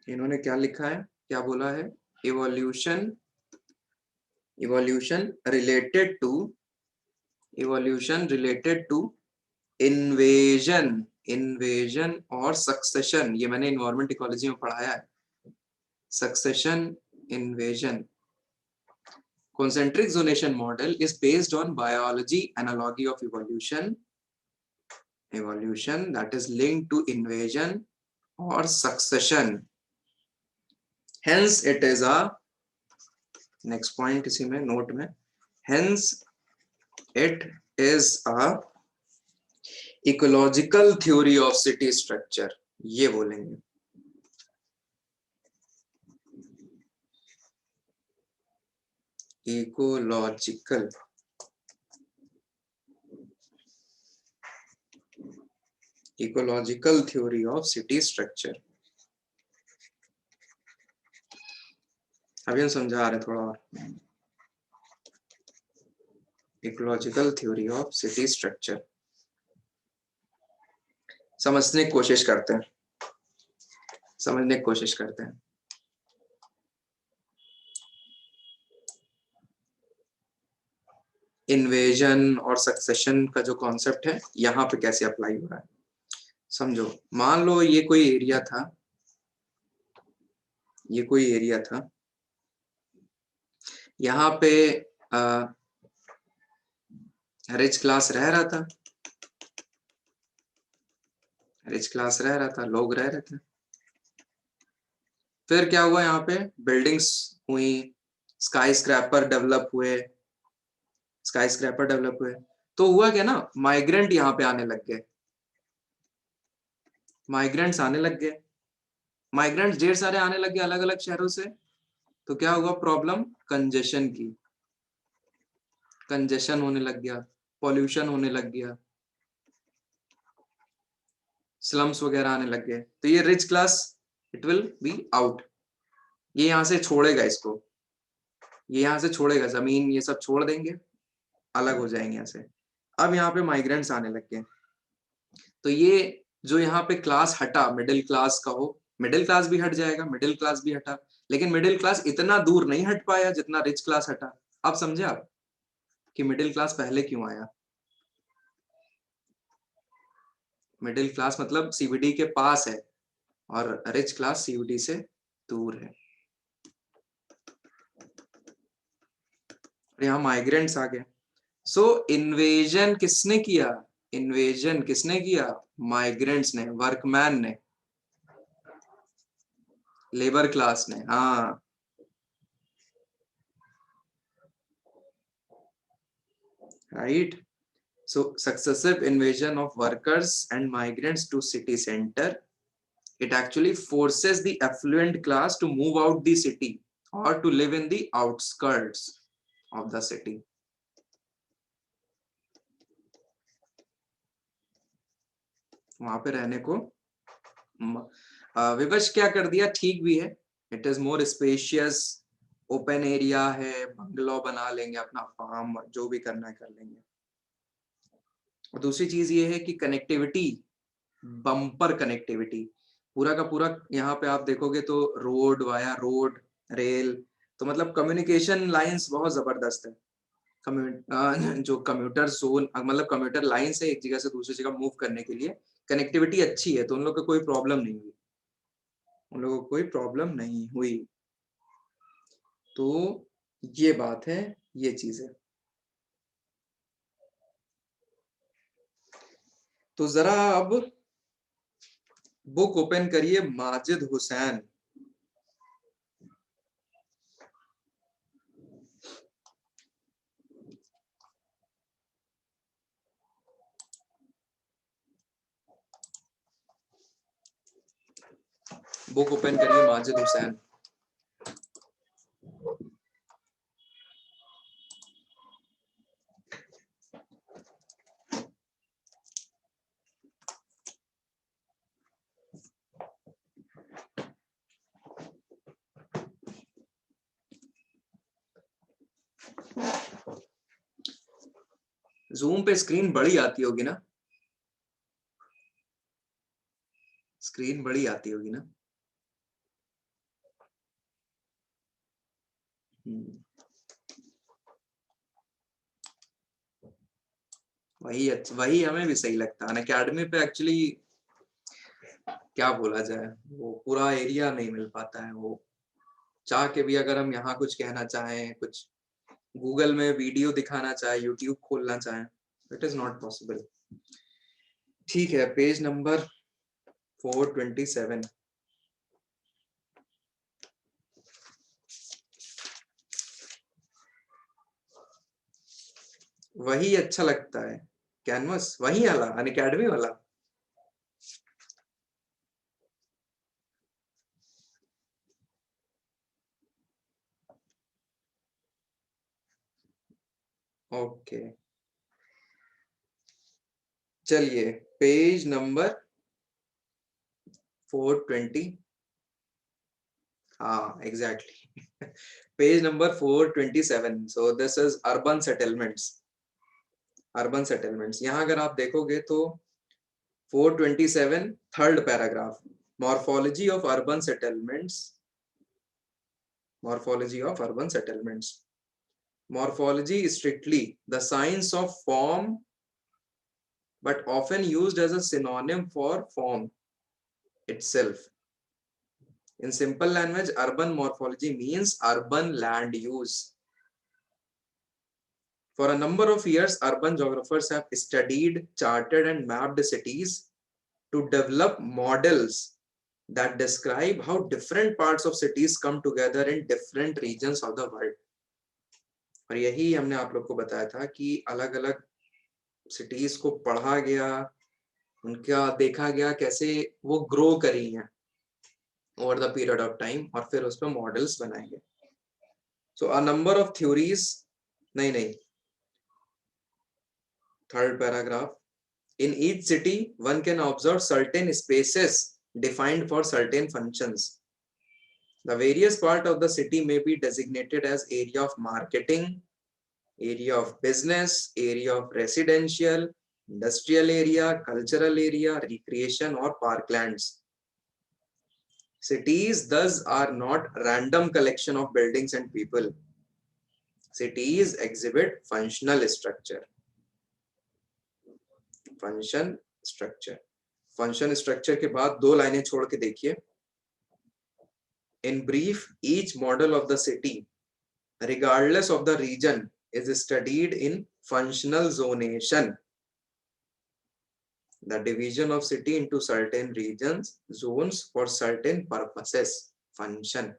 इन्होंने क्या लिखा है, क्या बोला है, evolution evolution related to evolution related to invasion invasion और सक्सेशन। ये मैंने इन्वायरमेंट इकोलॉजी में पढ़ाया है, succession, invasion. concentric zonation model is based on biology analogy of evolution that is linked to invasion or succession, hence it is a next point इसी में note में, hence it is a ecological theory of city structure। ये बोलेंगे ecological ecological theory of city structure। अभी हम समझा रहे थोड़ा और, ecological theory of city structure समझने की कोशिश करते हैं, समझने की कोशिश करते हैं। इन्वेजन और सक्सेशन का जो कॉन्सेप्ट है यहाँ पे कैसे अप्लाई हो रहा है समझो। मान लो ये कोई एरिया था, ये कोई एरिया था, यहाँ पे रिच क्लास रह रहा था, रिच क्लास रह रहा था, लोग रह रहे थे। फिर क्या हुआ, यहाँ पे बिल्डिंग्स हुई, स्काई स्क्रैपर डेवलप हुए, स्काई स्क्रैपर डेवलप हुए। तो हुआ क्या ना, माइग्रेंट यहाँ पे आने लग गए, माइग्रेंट्स आने लग गए, माइग्रेंट्स ढेर सारे आने लग गए अलग अलग शहरों से। तो क्या हुआ प्रॉब्लम, कंजेशन की, कंजेशन होने लग गया, पॉल्यूशन होने लग गया, स्लम्स वगैरह आने लग गए। तो ये rich class it will be out, ये यहाँ से छोड़ेगा इसको, ये यहाँ से छोड़ेगा, जमीन ये सब छोड़ देंगे, अलग हो जाएंगे यहाँ से। अब यहाँ पे माइग्रेंट्स आने लग गए। तो ये जो यहाँ पे क्लास हटा, मिडिल क्लास का हो, मिडिल क्लास भी हट जाएगा, मिडिल क्लास भी हटा, लेकिन मिडिल क्लास इतना दूर नहीं हट पाया जितना रिच क्लास हटा। अब समझे आप कि मिडिल क्लास पहले क्यों आया। मिडिल क्लास मतलब सीबीडी के पास है और रिच क्लास सीबीडी से दूर है। यहाँ माइग्रेंट्स आ गए। सो इन्वेजन किसने किया, इन्वेजन किसने किया, माइग्रेंट्स ने, वर्कमैन ने, लेबर क्लास ने। हाँ, right. So successive invasion of workers and migrants to city center, it actually forces the affluent class to move out the city or to live in the outskirts of the city. वहां पे रहने को विवश क्या कर दिया, ठीक भी है, it is more spacious, open area है, बंगलो बना लेंगे, अपना फार्म जो भी करना है कर लेंगे। और दूसरी चीज ये है कि कनेक्टिविटी, बम्पर कनेक्टिविटी, पूरा का पूरा यहाँ पे आप देखोगे तो रोड वाया रोड, रेल, तो मतलब कम्युनिकेशन लाइंस बहुत जबरदस्त है। जो कम्यूटर जोन, मतलब कम्यूटर लाइन से एक जगह से दूसरी जगह मूव करने के लिए कनेक्टिविटी अच्छी है, तो उन लोग को कोई प्रॉब्लम नहीं हुई, उन लोगों को कोई प्रॉब्लम नहीं हुई। तो ये बात है, ये चीज है। तो जरा अब बुक ओपन करिए माजिद हुसैन। बुक ओपन करिए माजिद हुसैन। जूम पे स्क्रीन बड़ी आती होगी ना, स्क्रीन बड़ी आती होगी ना। वही हमें भी सही लगता है। अकेडमी पे एक्चुअली क्या बोला जाए, वो पूरा एरिया नहीं मिल पाता है। वो चाह के भी अगर हम यहाँ कुछ कहना चाहें, कुछ गूगल में वीडियो दिखाना चाहे, यूट्यूब खोलना चाहे, इट इज नॉट पॉसिबल। ठीक है, पेज नंबर 427। वही अच्छा लगता है, कैनवस वही वाला, अनअकैडमी वाला। ओके, चलिए पेज नंबर 420। हाँ exactly page number 427। So this is urban settlements. Urban settlements, यहाँ अगर आप देखोगे तो 427 third paragraph, morphology of urban settlements. Morphology of urban settlements, morphology is strictly the science of form but often used as a synonym for form itself. In simple language, urban morphology means urban land use. For a number of years, urban geographers have studied, charted and mapped cities to develop models that describe how different parts of cities come together in different regions of the world. और यही हमने आप लोग को बताया था कि अलग अलग सिटीज को पढ़ा गया, उनका देखा गया कैसे वो ग्रो करी हैं over the period of time, और फिर उस पर मॉडल्स बनाए गए। सो अ नंबर ऑफ थ्योरीज, नहीं, third paragraph, in each city one can observe certain spaces defined for certain functions. The various part of the city may be designated as area of marketing, area of business, area of residential, industrial area, cultural area, recreation or parklands. Cities thus are not random collection of buildings and people. Cities exhibit functional structure. Function structure. Function structure के बाद दो लाइनें छोड़ के देखिए. In brief, each model of the city, regardless of the region, is studied in functional zonation. The division of city into certain regions, zones for certain purposes, function.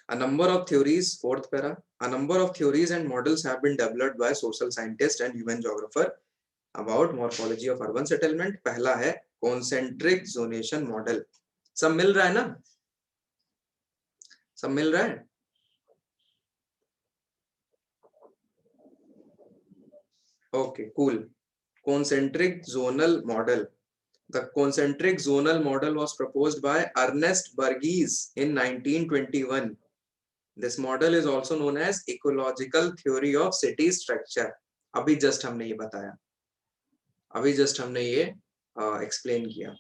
A number of theories, fourth para, a number of theories and models have been developed by social scientists and human geographer about morphology of urban settlement. पहला है concentric zonation model. सब मिल रहा है ना? सब मिल रहा है? Okay, cool. Concentric zonal model. The concentric zonal model was proposed by Ernest Burgess in 1921. This model is also known as ecological theory of city structure. अभी जस्ट हमने ये बताया, अभी जस्ट हमने ये एक्सप्लेन किया,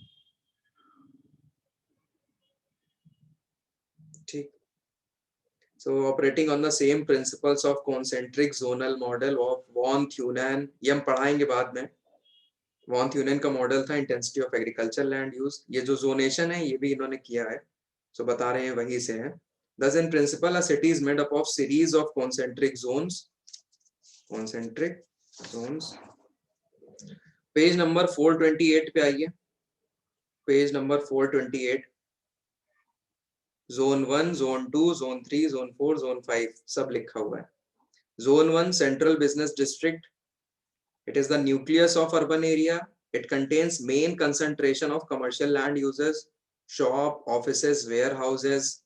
ठीक. So operating on the same principles of concentric zonal model of von Thunen, ये हम पढ़ाएंगे बाद में. वॉन थ्यूनेन का मॉडल था intensity of agriculture land use. ये जो जोनेशन है ये भी इन्होंने किया है, सो बता रहे हैं वहीं से है. Thus in principle a city is made up of series of concentric zones. Page number 428 पे आइए, page number 428. Zone 1, zone 2, zone 3, zone 4, zone 5 सब लिखा हुआ है. Zone 1 central business district. It is the nucleus of urban area. It contains main concentration of commercial land uses, shop, offices, warehouses,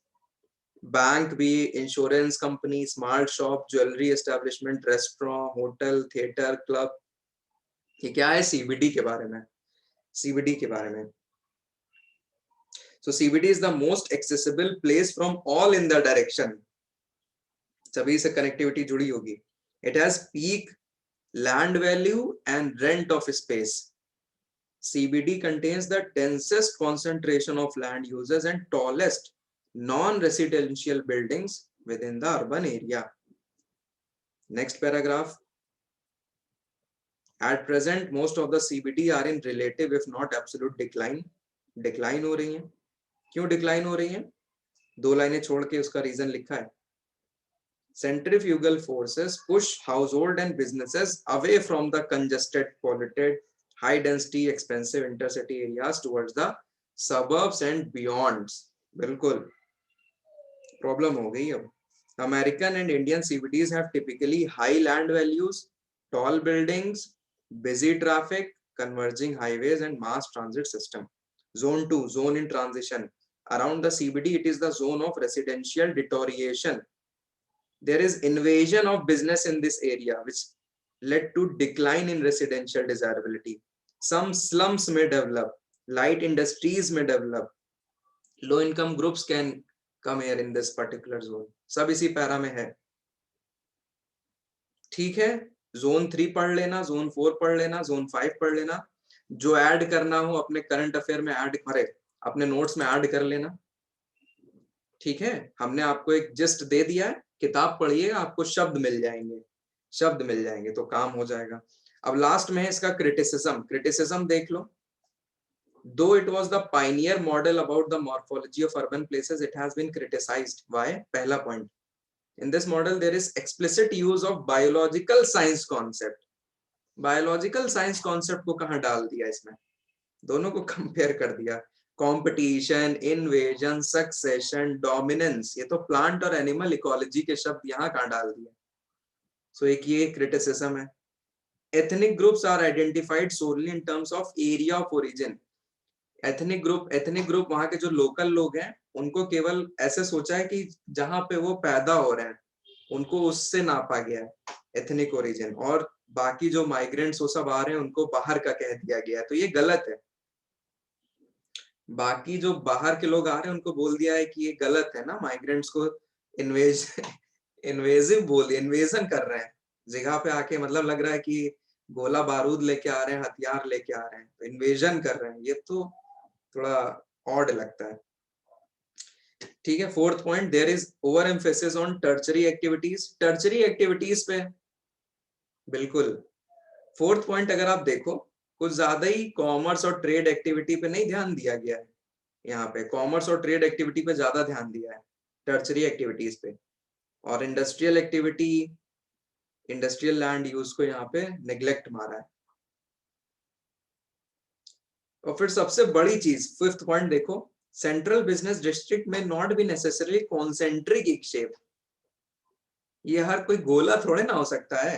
bank भी, insurance company, smart shop, jewelry establishment, restaurant, hotel, theater, club. ये क्या है? CBD के बारे में, CBD के बारे में. So CBD is the most accessible place from all in the direction. सभी से connectivity जुड़ी होगी. It has peak land value and rent of space. CBD contains the densest concentration of land uses and tallest non-residential buildings within the urban area. Next paragraph. At present, most of the CBD are in relative, if not absolute decline. Decline हो रही हैं. क्यों decline हो रही हैं? दो लाइनें छोड़ के उसका reason लिखा है. Centrifugal forces push household and businesses away from the congested, polluted, high density, expensive intercity areas towards the suburbs and beyonds. बिल्कुल प्रॉब्लम हो गई अब. American and Indian CBDs have typically high land values, tall buildings, busy traffic, converging highways and mass transit system. Zone 2, zone in transition. Around the CBD, it is the zone of residential deterioration. There is invasion of business in this area which led to decline in residential desirability. Some slums may develop, light industries may develop, low income groups can come here in this particular zone. सब इसी para में है, ठीक है. Zone 3 पढ़ लेना, zone 4 पढ़ लेना, जोन 5 पढ़ लेना. जो ऐड करना हो अपने करंट अफेयर में ऐड करे, अपने नोट्स में ऐड कर लेना, ठीक है. हमने आपको एक जिस्ट दे दिया है, किताब पढ़िएगा, आपको शब्द मिल जाएंगे, शब्द मिल जाएंगे तो काम हो जाएगा. अब लास्ट में है इसका क्रिटिसिज्म. क्रिटिसिज्म देख लो. Though it was the pioneer model about the morphology of urban places, it has been criticized. Why? पहला point. In this model, there is explicit use of biological science concept. Biological science concept को कहाँ डाल दिया इसमें? दोनों को compare कर दिया. कंपटीशन, इन्वेजन, सक्सेशन, डोमिनेंस, ये तो प्लांट और एनिमल इकोलॉजी के शब्द यहाँ कहाँ डाल दिए. सो एक ये क्रिटिसिज्म है. Ethnic groups are identified solely in terms of area of origin. Ethnic group वहां के जो लोकल लोग हैं उनको केवल ऐसे सोचा है कि जहां पे वो पैदा हो रहे हैं उनको उससे नापा गया है एथनिक ओरिजिन, और बाकी जो माइग्रेंट्स वो सब आ रहे हैं उनको बाहर का कह दिया गया है. तो ये गलत है. बाकी जो बाहर के लोग आ रहे हैं उनको बोल दिया है कि ये गलत है ना, माइग्रेंट्स को इन्वेजिव बोल, इन्वेजन कर रहे हैं जगह पे आके. मतलब लग रहा है कि गोला बारूद लेके आ रहे हैं, हथियार लेके आ रहे हैं, तो इन्वेजन कर रहे हैं. ये तो थोड़ा ऑड लगता है, ठीक है. Fourth point, there is over emphasis on tertiary activities. Tertiary activities पे बिल्कुल. फोर्थ पॉइंट अगर आप देखो, कुछ ज्यादा ही कॉमर्स और ट्रेड एक्टिविटी पे नहीं ध्यान दिया गया है. यहाँ पे कॉमर्स और ट्रेड एक्टिविटी पे ज्यादा ध्यान दिया है टर्चरी एक्टिविटीज पे, और industrial activity, industrial land use को यहाँ पे नेग्लेक्ट मारा है. और फिर सबसे बड़ी चीज, फिफ्थ पॉइंट देखो, सेंट्रल बिजनेस डिस्ट्रिक्ट में not be necessarily concentric in shape. ये हर कोई गोला थोड़े ना हो सकता है,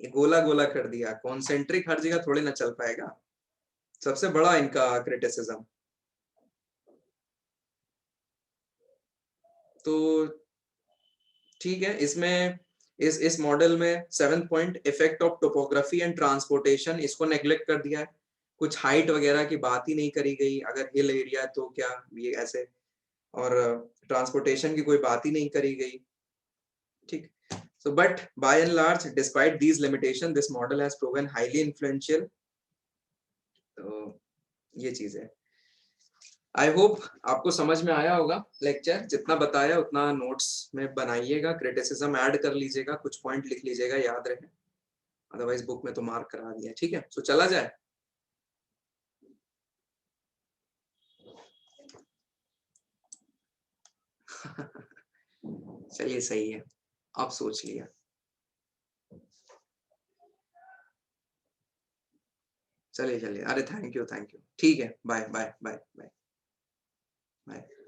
ये गोला गोला कर दिया, कॉन्सेंट्रिक हर जगह थोड़े ना चल पाएगा। सबसे बड़ा इनका क्रिटिसिज्म। तो ठीक है, इसमें इस मॉडल में 7th point effect of topography and transportation, इसको नेग्लेक्ट कर दिया है। कुछ हाइट वगैरह की बात ही नहीं करी गई, अगर हिल एरिया तो क्या ये ऐसे, और ट्रांसपोर्टेशन की कोई बात ही नहीं करी गई। ठीक। So, but by and large, despite these limitations, this model has proven highly influential. तो ये चीज है। आई होप आपको समझ में आया होगा लेक्चर, जितना बताया उतना नोट्स में बनाइएगा, क्रिटिसिज्म ऐड कर लीजिएगा, कुछ पॉइंट लिख लीजिएगा, याद रहे, अदरवाइज बुक में तो मार्क करा दिया। ठीक है, तो चला जाए। चलिए सही है, आप सोच लिया। चलिए चलिए, अरे थैंक यू, ठीक है, bye bye bye bye bye.